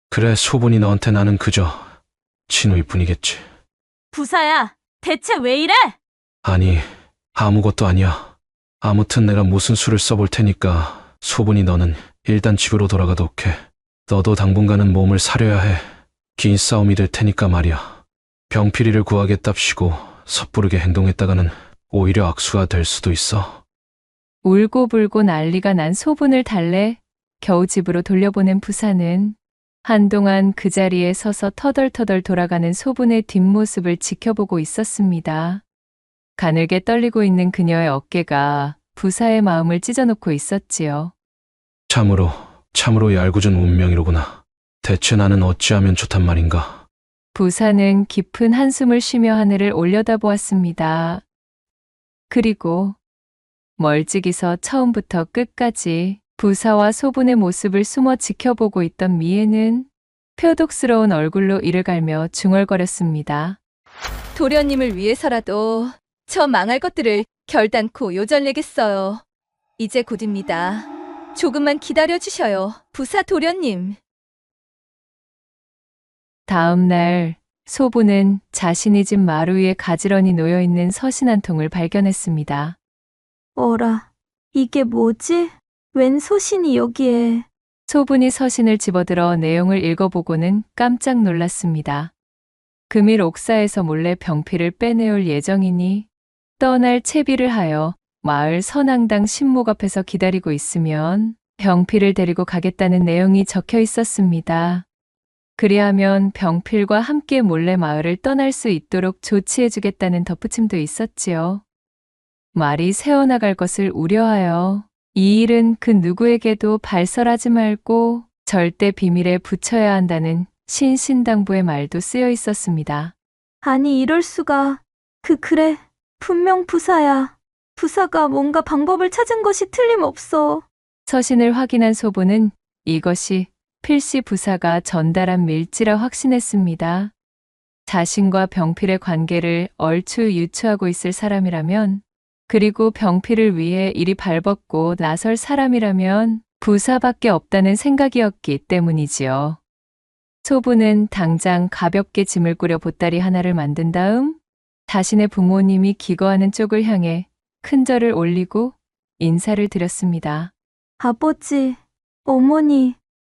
그래, 소분이 너한테 나는 그저 친구일 뿐이겠지. 부사야, 대체 왜 이래? 아니, 아무것도 아니야. 아무튼 내가 무슨 수를 써볼 테니까 소분이 너는 일단 집으로 돌아가도 오케이. 너도 당분간은 몸을 사려야 해. 긴 싸움이 될 테니까 말이야. 병필이를 구하겠답시고 섣부르게 행동했다가는 오히려 악수가 될 수도 있어. 울고불고 난리가 난 소분을 달래 겨우 집으로 돌려보낸 부사는 한동안 그 자리에 서서 터덜터덜 돌아가는 소분의 뒷모습을 지켜보고 있었습니다. 가늘게 떨리고 있는 그녀의 어깨가 부사의 마음을 찢어놓고 있었지요. 참으로 얄궂은 운명이로구나. 대체 나는 어찌하면 좋단 말인가. 부사는 깊은 한숨을 쉬며 하늘을 올려다보았습니다. 그리고 멀찍이서 처음부터 끝까지 부사와 소분의 모습을 숨어 지켜보고 있던 미애는 표독스러운 얼굴로 이를 갈며 중얼거렸습니다. 도련님을 위해서라도 저 망할 것들을 결단코 요절내겠어요. 이제 곧입니다. 조금만 기다려주셔요, 부사 도련님. 다음 날 소분은 자신의 집 마루 위에 가지런히 놓여있는 서신 한 통을 발견했습니다. 어라, 이게 뭐지? 웬 소신이 여기에? 소분이 서신을 집어들어 내용을 읽어보고는 깜짝 놀랐습니다. 금일 옥사에서 몰래 병필을 빼내올 예정이니 떠날 채비를 하여 마을 선앙당 신목 앞에서 기다리고 있으면 병필을 데리고 가겠다는 내용이 적혀 있었습니다. 그리하면 병필과 함께 몰래 마을을 떠날 수 있도록 조치해주겠다는 덧붙임도 있었지요. 말이 새어나갈 것을 우려하여 이 일은 그 누구에게도 발설하지 말고 절대 비밀에 붙여야 한다는 신신당부의 말도 쓰여 있었습니다. 아니, 이럴 수가. 그래. 분명 부사야. 부사가 뭔가 방법을 찾은 것이 틀림없어. 서신을 확인한 소부는 이것이 필시 부사가 전달한 밀지라 확신했습니다. 자신과 병필의 관계를 얼추 유추하고 있을 사람이라면, 그리고 병필을 위해 이리 발벗고 나설 사람이라면 부사밖에 없다는 생각이었기 때문이지요. 소부는 당장 가볍게 짐을 꾸려 보따리 하나를 만든 다음 자신의 부모님이 기거하는 쪽을 향해 큰 절을 올리고 인사를 드렸습니다. 아버지, 어머니,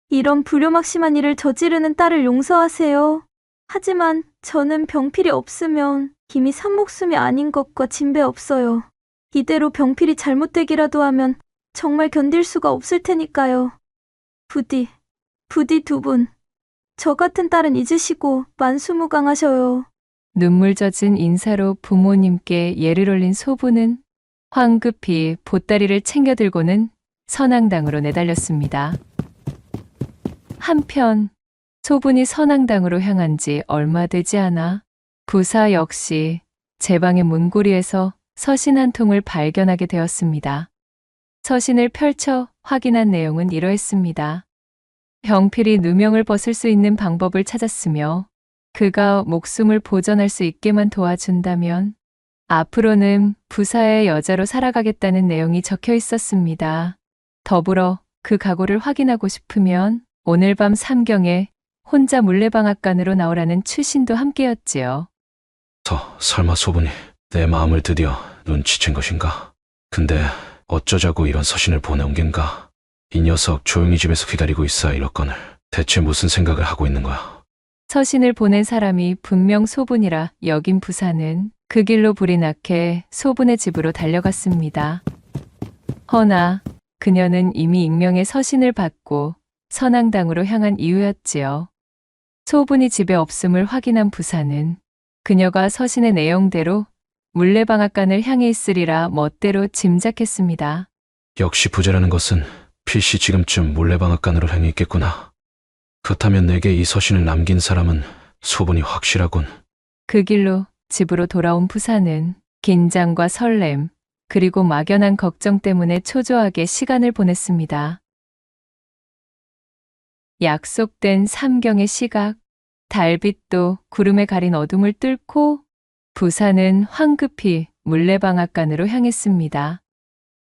이런 불효막심한 일을 저지르는 딸을 용서하세요. 하지만 저는 병필이 없으면 이미 산목숨이 아닌 것과 진배 없어요. 이대로 병필이 잘못되기라도 하면 정말 견딜 수가 없을 테니까요. 부디 두 분, 저 같은 딸은 잊으시고 만수무강하셔요. 눈물 젖은 인사로 부모님께 예를 올린 소부는 황급히 보따리를 챙겨 들고는 선앙당으로 내달렸습니다. 한편 소분이 선앙당으로 향한 지 얼마 되지 않아 부사 역시 제 방의 문고리에서 서신 한 통을 발견하게 되었습니다. 서신을 펼쳐 확인한 내용은 이러했습니다. 병필이 누명을 벗을 수 있는 방법을 찾았으며 그가 목숨을 보전할 수 있게만 도와준다면 앞으로는 부사의 여자로 살아가겠다는 내용이 적혀 있었습니다. 더불어 그 각오를 확인하고 싶으면 오늘 밤 3경에 혼자 물레방앗간으로 나오라는 추신도 함께였지요. 설마 소분이 내 마음을 드디어 눈치챈 것인가? 근데 어쩌자고 이런 서신을 보내온 겐가? 이 녀석 조용히 집에서 기다리고 있어야 이럴 거늘. 대체 무슨 생각을 하고 있는 거야? 서신을 보낸 사람이 분명 소분이라 여긴 부사는 그 길로 불이 나게 소분의 집으로 달려갔습니다. 허나 그녀는 이미 익명의 서신을 받고 선앙당으로 향한 이유였지요. 소분이 집에 없음을 확인한 부사는 그녀가 서신의 내용대로 물레방앗간을 향해 있으리라 멋대로 짐작했습니다. 역시 부재라는 것은 필시 지금쯤 물레방앗간으로 향해 있겠구나. 그렇다면 내게 이 서신을 남긴 사람은 소분이 확실하군. 그 길로 집으로 돌아온 부사는 긴장과 설렘, 그리고 막연한 걱정 때문에 초조하게 시간을 보냈습니다. 약속된 삼경의 시각, 달빛도 구름에 가린 어둠을 뚫고 부사는 황급히 물레방앗간으로 향했습니다.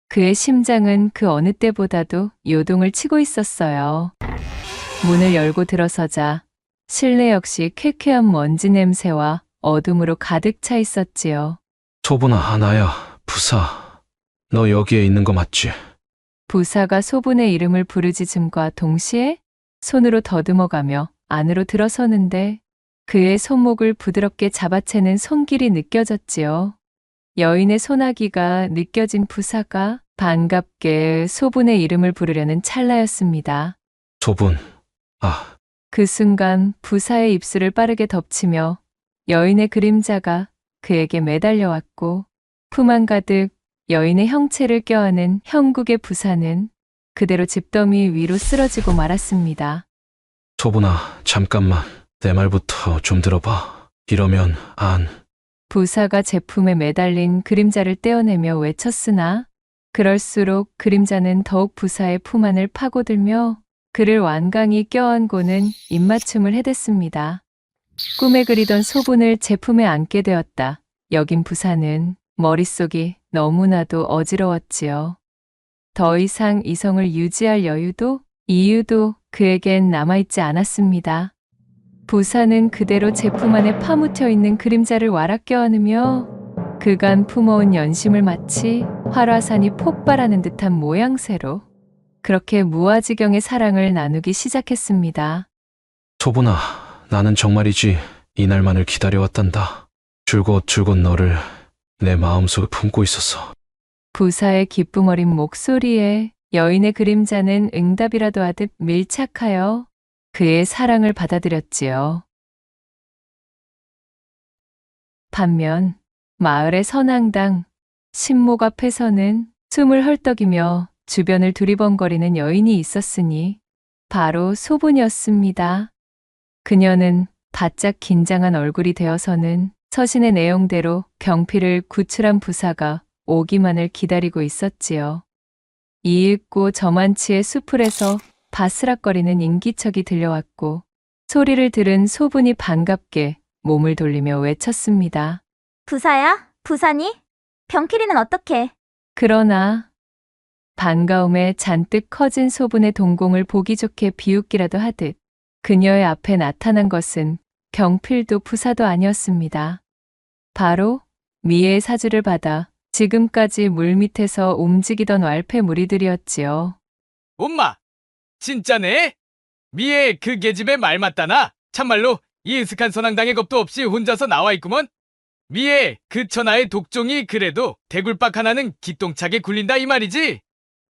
그의 심장은 그 어느 때보다도 요동을 치고 있었어요. 문을 열고 들어서자 실내 역시 쾌쾌한 먼지 냄새와 어둠으로 가득 차 있었지요. 소분아, 나야, 부사. 너 여기에 있는 거 맞지? 부사가 소분의 이름을 부르짖음과 동시에 손으로 더듬어가며 안으로 들어서는데 그의 손목을 부드럽게 잡아채는 손길이 느껴졌지요. 여인의 소나기가 느껴진 부사가 반갑게 소분의 이름을 부르려는 찰나였습니다. 소분, 아, 그 순간 부사의 입술을 빠르게 덮치며 여인의 그림자가 그에게 매달려왔고 품 한가득 여인의 형체를 껴안은 형국의 부사는 그대로 집더미 위로 쓰러지고 말았습니다. 소분아, 잠깐만. 내 말부터 좀 들어봐. 이러면 안. 부사가 제품에 매달린 그림자를 떼어내며 외쳤으나 그럴수록 그림자는 더욱 부사의 품 안을 파고들며 그를 완강히 껴안고는 입맞춤을 해댔습니다. 꿈에 그리던 소분을 제품에 안게 되었다. 여긴 부사는 머릿속이 너무나도 어지러웠지요. 더 이상 이성을 유지할 여유도 이유도 그에겐 남아있지 않았습니다. 부사는 그대로 제품 안에 파묻혀 있는 그림자를 와락 껴안으며 그간 품어온 연심을 마치 활화산이 폭발하는 듯한 모양새로 그렇게 무아지경의 사랑을 나누기 시작했습니다. 소분아, 나는 정말이지 이날만을 기다려왔단다. 줄곧 너를 내 마음속에 품고 있었어. 부사의 기쁨 어린 목소리에 여인의 그림자는 응답이라도 하듯 밀착하여 그의 사랑을 받아들였지요. 반면 마을의 선앙당 신목 앞에서는 숨을 헐떡이며 주변을 두리번거리는 여인이 있었으니 바로 소분이었습니다. 그녀는 바짝 긴장한 얼굴이 되어서는 서신의 내용대로 병피를 구출한 부사가 오기만을 기다리고 있었지요. 이윽고 저만치의 수풀에서 바스락거리는 인기척이 들려왔고 소리를 들은 소분이 반갑게 몸을 돌리며 외쳤습니다. 부사야? 부사니? 병필이는 어떻게? 그러나 반가움에 잔뜩 커진 소분의 동공을 보기 좋게 비웃기라도 하듯 그녀의 앞에 나타난 것은 경필도 부사도 아니었습니다. 바로 미애의 사주를 받아 지금까지 물밑에서 움직이던 왈패 무리들이었지요. 엄마, 진짜네? 미애 그 계집애 말 맞다나? 참말로 이 으슥한 선앙당의 겁도 없이 혼자서 나와 있구먼. 미애 그 천하의 독종이 그래도 대굴박 하나는 기똥차게 굴린다 이 말이지?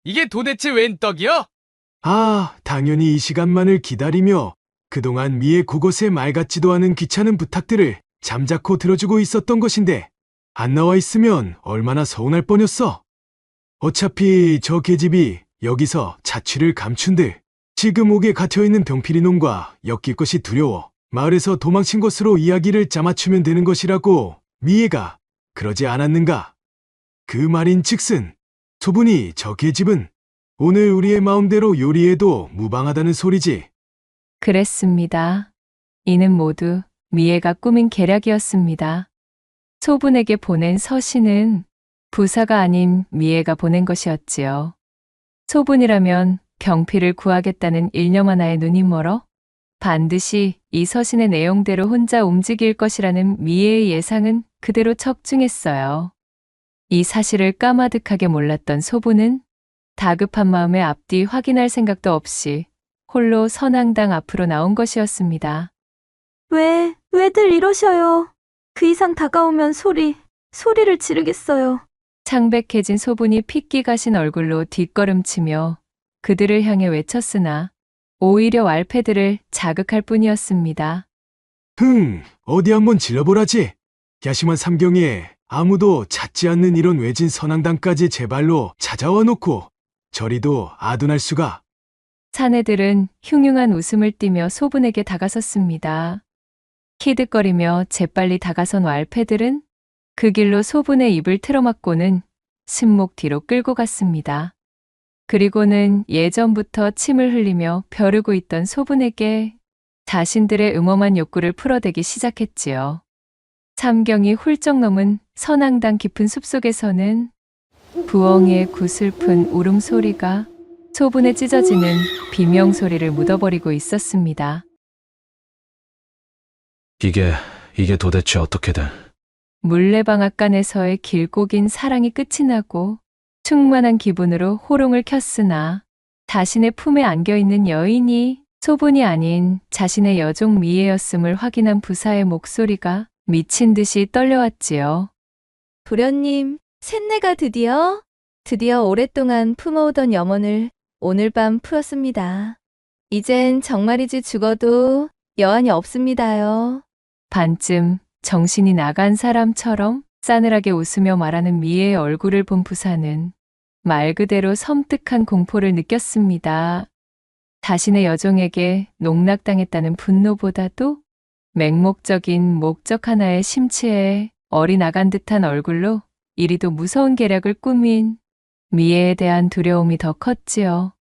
이게 도대체 웬 떡이여? 아, 당연히 이 시간만을 기다리며 그동안 미의 그곳에 말 같지도 않은 귀찮은 부탁들을 잠자코 들어주고 있었던 것인데 안 나와 있으면 얼마나 서운할 뻔했어. 어차피 저 계집이 여기서 자취를 감춘들 지금 옥에 갇혀있는 병필이 놈과 엮일 것이 두려워 마을에서 도망친 것으로 이야기를 짜맞추면 되는 것이라고 미애가 그러지 않았는가. 그 말인 즉슨 소분이 저 계집은 오늘 우리의 마음대로 요리해도 무방하다는 소리지. 그랬습니다. 이는 모두 미애가 꾸민 계략이었습니다. 소분에게 보낸 서신은 부사가 아닌 미애가 보낸 것이었지요. 소분이라면 병필을 구하겠다는 일념 하나에 눈이 멀어 반드시 이 서신의 내용대로 혼자 움직일 것이라는 미애의 예상은 그대로 적중했어요. 이 사실을 까마득하게 몰랐던 소분은 다급한 마음에 앞뒤 확인할 생각도 없이 홀로 선앙당 앞으로 나온 것이었습니다. 왜들 이러셔요? 그 이상 다가오면 소리를 지르겠어요. 창백해진 소분이 핏기 가신 얼굴로 뒷걸음치며 그들을 향해 외쳤으나 오히려 왈패들을 자극할 뿐이었습니다. 어디 한번 질러보라지. 야심한 삼경에 아무도 찾지 않는 이런 외진 선앙당까지 제 발로 찾아와 놓고 저리도 아둔할 수가. 사내들은 흉흉한 웃음을 띠며 소분에게 다가섰습니다. 키득거리며 재빨리 다가선 왈패들은 그 길로 소분의 입을 틀어막고는 신목 뒤로 끌고 갔습니다. 그리고는 예전부터 침을 흘리며 벼르고 있던 소분에게 자신들의 음험한 욕구를 풀어대기 시작했지요. 삼경이 훌쩍 넘은 선앙당 깊은 숲속에서는 부엉이의 구슬픈 울음소리가 소분에 찢어지는 비명소리를 묻어버리고 있었습니다. 이게 도대체 어떻게든. 물레방앗간에서의 길고 긴 사랑이 끝이 나고 충만한 기분으로 호롱을 켰으나 자신의 품에 안겨있는 여인이 소분이 아닌 자신의 여종 미애였음을 확인한 부사의 목소리가 미친 듯이 떨려왔지요. 도련님, 셋내가 드디어 오랫동안 품어오던 염원을 오늘 밤 풀었습니다. 이젠 정말이지 죽어도 여한이 없습니다요. 반쯤 정신이 나간 사람처럼 싸늘하게 웃으며 말하는 미애의 얼굴을 본 부사는 말 그대로 섬뜩한 공포를 느꼈습니다. 자신의 여종에게 농락당했다는 분노보다도 맹목적인 목적 하나에 심취해 어리나간 듯한 얼굴로 이리도 무서운 계략을 꾸민 미애에 대한 두려움이 더 컸지요.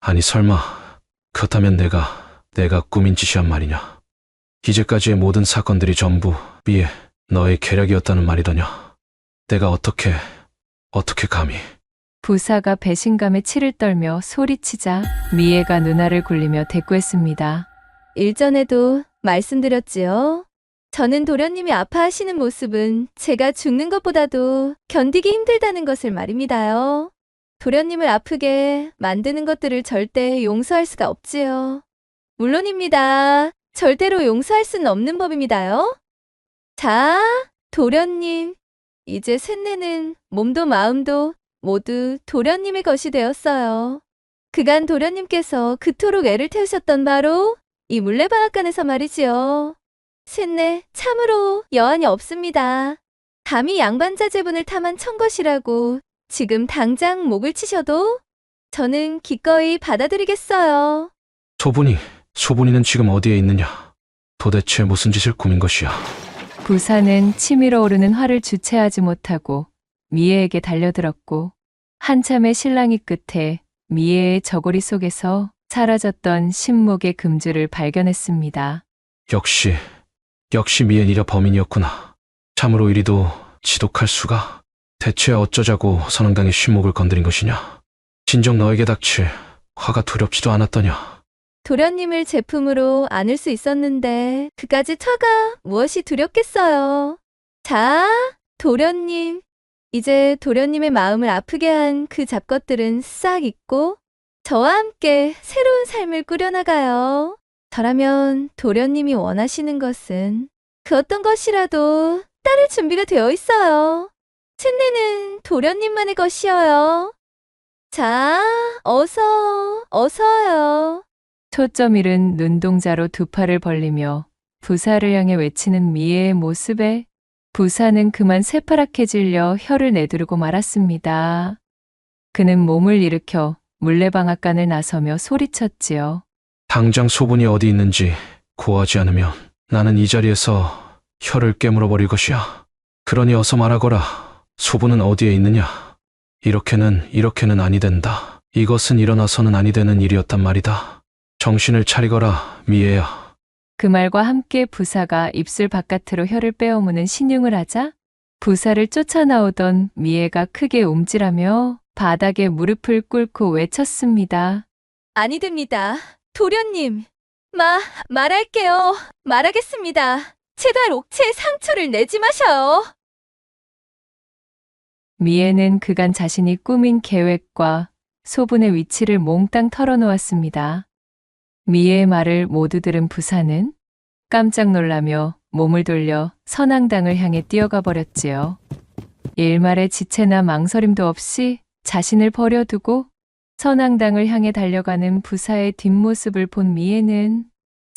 아니 설마 그렇다면 내가 꾸민 짓이란 말이냐? 이제까지의 모든 사건들이 전부 미애 너의 계략이었다는 말이더냐? 내가 어떻게 감히? 부사가 배신감에 치를 떨며 소리치자 미애가 눈알을 굴리며 대꾸했습니다. 일전에도 말씀드렸지요. 저는 도련님이 아파하시는 모습은 제가 죽는 것보다도 견디기 힘들다는 것을 말입니다요. 도련님을 아프게 만드는 것들을 절대 용서할 수가 없지요. 물론입니다. 절대로 용서할 수는 없는 법입니다요. 자, 도련님. 이제 셋내는 몸도 마음도 모두 도련님의 것이 되었어요. 그간 도련님께서 그토록 애를 태우셨던 바로 이 물레방앗간에서 말이지요. 셋내 참으로 여한이 없습니다. 감히 양반자 제분을 탐한 천것이라고 지금 당장 목을 치셔도 저는 기꺼이 받아들이겠어요. 소분이는 지금 어디에 있느냐? 도대체 무슨 짓을 꾸민 것이야? 부사는 치밀어 오르는 화를 주체하지 못하고 미애에게 달려들었고 한참의 실랑이 끝에 미애의 저고리 속에서 사라졌던 신목의 금주를 발견했습니다. 역시 미엔 이려 범인이었구나. 참으로 이리도 지독할 수가. 대체 어쩌자고 선앙당의 신목을 건드린 것이냐? 진정 너에게 닥칠 화가 두렵지도 않았더냐? 도련님을 제품으로 안을 수 있었는데 그까지 화가 무엇이 두렵겠어요. 자, 도련님. 이제 도련님의 마음을 아프게 한 그 잡것들은 싹 잊고 저와 함께 새로운 삶을 꾸려나가요. 저라면 도련님이 원하시는 것은 그 어떤 것이라도 따를 준비가 되어 있어요. 셋내는 도련님만의 것이어요. 자, 어서요. 초점 잃은 눈동자로 두 팔을 벌리며 부사를 향해 외치는 미애의 모습에 부사는 그만 새파랗게 질려 혀를 내두르고 말았습니다. 그는 몸을 일으켜 물레방앗간을 나서며 소리쳤지요. 당장 소분이 어디 있는지 고하지 않으면 나는 이 자리에서 혀를 깨물어 버릴 것이야. 그러니 어서 말하거라. 소분은 어디에 있느냐? 이렇게는 아니 된다. 이것은 일어나서는 아니 되는 일이었단 말이다. 정신을 차리거라, 미애야. 그 말과 함께 부사가 입술 바깥으로 혀를 빼어무는 신용을 하자 부사를 쫓아나오던 미애가 크게 움찔하며 바닥에 무릎을 꿇고 외쳤습니다. 아니 됩니다. 도련님. 말할게요. 말하겠습니다. 제발 옥체의 상처를 내지 마셔요. 미애는 그간 자신이 꾸민 계획과 소분의 위치를 몽땅 털어놓았습니다. 미애의 말을 모두 들은 부사는 깜짝 놀라며 몸을 돌려 선앙당을 향해 뛰어가 버렸지요. 일말의 지체나 망설임도 없이 자신을 버려두고 선앙당을 향해 달려가는 부사의 뒷모습을 본 미애는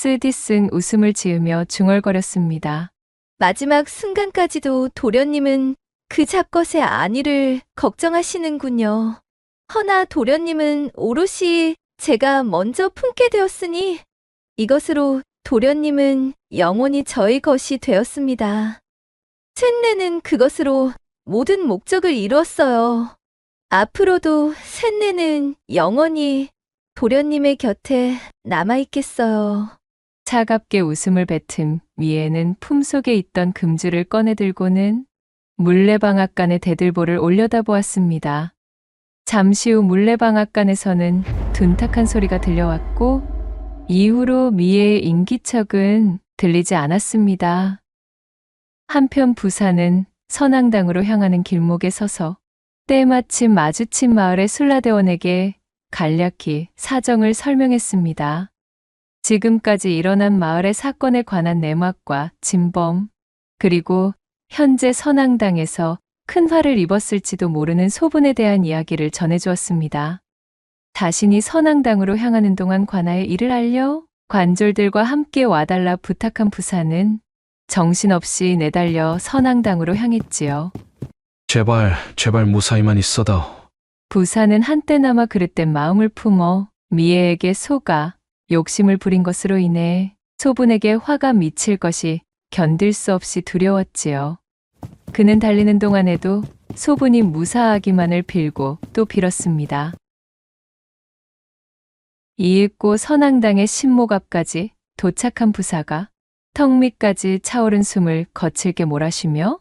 쓰디쓴 웃음을 지으며 중얼거렸습니다. 마지막 순간까지도 도련님은 그 잡것의 안위를 걱정하시는군요. 허나 도련님은 오롯이 제가 먼저 품게 되었으니 이것으로 도련님은 영원히 저의 것이 되었습니다. 쇳내는 그것으로 모든 목적을 이루었어요. 앞으로도 쇳내는 영원히 도련님의 곁에 남아있겠어요. 차갑게 웃음을 뱉은 미애는 품속에 있던 금주를 꺼내들고는 물레방앗간의 대들보를 올려다보았습니다. 잠시 후 물레방앗간에서는 둔탁한 소리가 들려왔고 이후로 미애의 인기척은 들리지 않았습니다. 한편 부사는 선앙당으로 향하는 길목에 서서 때마침 마주친 마을의 술라대원에게 간략히 사정을 설명했습니다. 지금까지 일어난 마을의 사건에 관한 내막과 진범, 그리고 현재 선앙당에서 큰 화를 입었을지도 모르는 소분에 대한 이야기를 전해주었습니다. 자신이 선앙당으로 향하는 동안 관아에 이를 알려 관졸들과 함께 와달라 부탁한 부사는 정신없이 내달려 선앙당으로 향했지요. 제발 무사히만 있어다오. 부사는 한때나마 그릇된 마음을 품어 미애에게 속아 욕심을 부린 것으로 인해 소분에게 화가 미칠 것이 견딜 수 없이 두려웠지요. 그는 달리는 동안에도 소분이 무사하기만을 빌고 또 빌었습니다. 이윽고 선앙당의 신목 앞까지 도착한 부사가 턱 밑까지 차오른 숨을 거칠게 몰아쉬며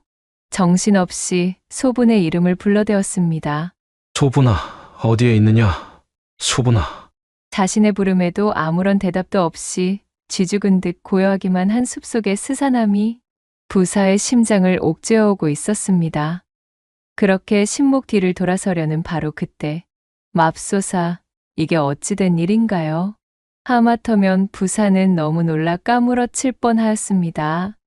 정신없이 소분의 이름을 불러대었습니다. 소분아, 어디에 있느냐? 소분아. 자신의 부름에도 아무런 대답도 없이 쥐죽은 듯 고요하기만 한 숲속의 스산함이 부사의 심장을 옥죄어오고 있었습니다. 그렇게 신목 뒤를 돌아서려는 바로 그때 맙소사, 이게 어찌된 일인가요? 하마터면 부사는 너무 놀라 까무러칠 뻔하였습니다.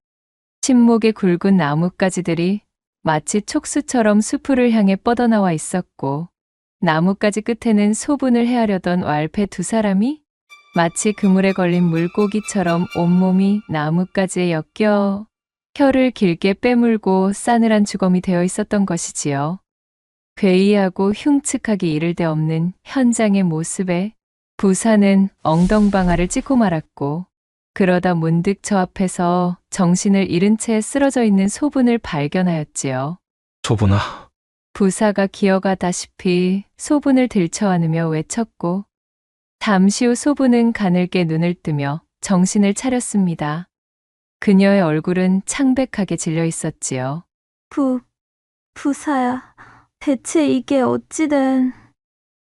신목의 굵은 나뭇가지들이 마치 촉수처럼 숲을 향해 뻗어나와 있었고 나뭇가지 끝에는 소분을 헤아려던 왈패 두 사람이 마치 그물에 걸린 물고기처럼 온몸이 나뭇가지에 엮여 혀를 길게 빼물고 싸늘한 주검이 되어 있었던 것이지요. 괴이하고 흉측하기 이를 데 없는 현장의 모습에 부사는 엉덩방아를 찍고 말았고 그러다 문득 저 앞에서 정신을 잃은 채 쓰러져 있는 소분을 발견하였지요. 소분아. 부사가 기어가다시피 소분을 들쳐안으며 외쳤고 잠시 후 소분은 가늘게 눈을 뜨며 정신을 차렸습니다. 그녀의 얼굴은 창백하게 질려 있었지요. 부사야. 대체 이게 어찌된...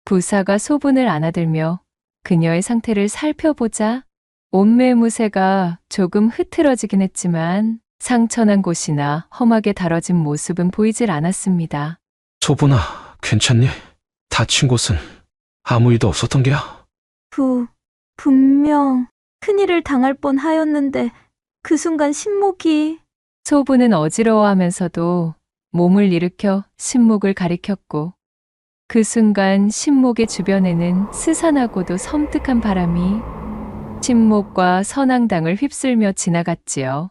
부사가 소분을 안아들며 그녀의 상태를 살펴보자 옷매무새가 조금 흐트러지긴 했지만 상처난 곳이나 험하게 다뤄진 모습은 보이질 않았습니다. 소분아, 괜찮니? 다친 곳은 아무 일도 없었던 게야? 분명 큰일을 당할 뻔하였는데 그 순간 신목이... 소분은 어지러워하면서도 몸을 일으켜 신목을 가리켰고 그 순간 신목의 주변에는 스산하고도 섬뜩한 바람이 신목과 선앙당을 휩쓸며 지나갔지요.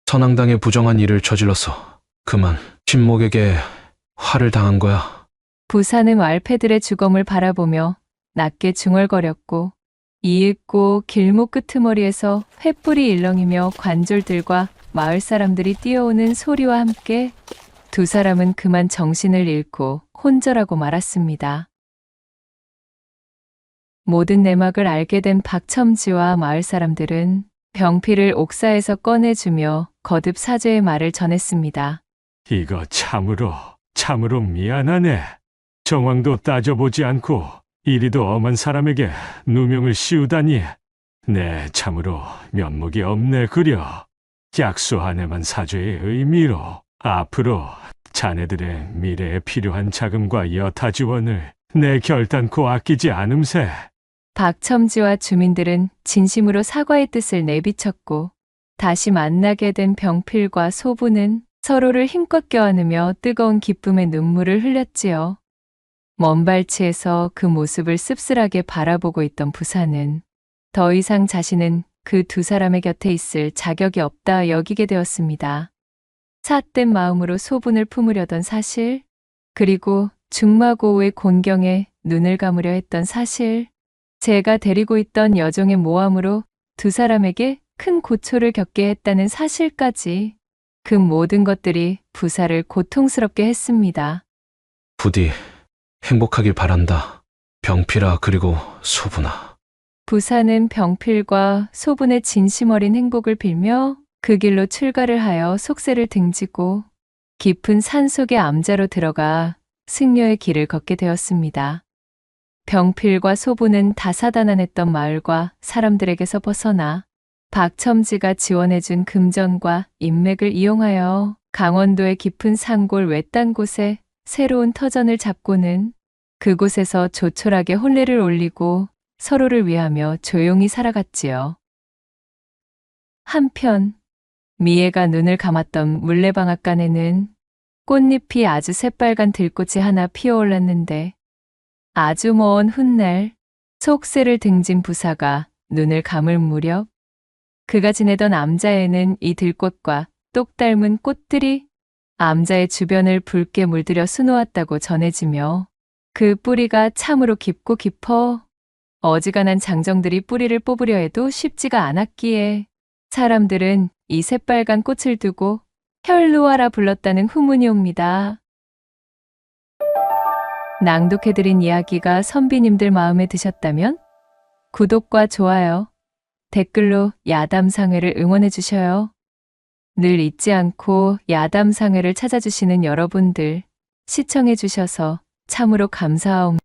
선앙당의 부정한 일을 저질러서 그만 신목에게 화를 당한 거야. 부사는 왈패들의 주검을 바라보며 낮게 중얼거렸고 이윽고 길목 끄트머리에서 횃불이 일렁이며 관졸들과 마을 사람들이 뛰어오는 소리와 함께 두 사람은 그만 정신을 잃고 혼절하고 말았습니다. 모든 내막을 알게 된 박첨지와 마을 사람들은 병피를 옥사에서 꺼내주며 거듭 사죄의 말을 전했습니다. 이거 참으로 미안하네. 정황도 따져보지 않고 이리도 엄한 사람에게 누명을 씌우다니. 네, 참으로 면목이 없네 그려. 약소하네만 사죄의 의미로 앞으로 자네들의 미래에 필요한 자금과 여타 지원을 내 결단코 아끼지 않음세. 박첨지와 주민들은 진심으로 사과의 뜻을 내비쳤고 다시 만나게 된 병필과 소부는 서로를 힘껏 껴안으며 뜨거운 기쁨의 눈물을 흘렸지요. 먼 발치에서 그 모습을 씁쓸하게 바라보고 있던 부사는 더 이상 자신은 그 두 사람의 곁에 있을 자격이 없다 여기게 되었습니다. 삿된 마음으로 소분을 품으려던 사실, 그리고 중마고우의 곤경에 눈을 감으려 했던 사실, 제가 데리고 있던 여종의 모함으로 두 사람에게 큰 고초를 겪게 했다는 사실까지, 그 모든 것들이 부사를 고통스럽게 했습니다. 부디 행복하길 바란다. 병필아 그리고 소분아. 부사는 병필과 소분의 진심 어린 행복을 빌며 그 길로 출가를 하여 속세를 등지고 깊은 산속의 암자로 들어가 승려의 길을 걷게 되었습니다. 병필과 소분은 다사다난했던 마을과 사람들에게서 벗어나 박첨지가 지원해준 금전과 인맥을 이용하여 강원도의 깊은 산골 외딴 곳에 새로운 터전을 잡고는 그곳에서 조촐하게 혼례를 올리고 서로를 위하며 조용히 살아갔지요. 한편 미애가 눈을 감았던 물레방앗간에는 꽃잎이 아주 새빨간 들꽃이 하나 피어올랐는데 아주 먼 훗날 속세를 등진 부사가 눈을 감을 무렵 그가 지내던 암자에는 이 들꽃과 똑 닮은 꽃들이 암자의 주변을 붉게 물들여 수놓았다고 전해지며 그 뿌리가 참으로 깊고 깊어 어지간한 장정들이 뿌리를 뽑으려 해도 쉽지가 않았기에 사람들은 이 새빨간 꽃을 두고 혈루아라 불렀다는 후문이 옵니다. 낭독해드린 이야기가 선비님들 마음에 드셨다면 구독과 좋아요, 댓글로 야담상회를 응원해 주셔요. 늘 잊지 않고 야담상회를 찾아주시는 여러분들 시청해 주셔서 참으로 감사하옵니다.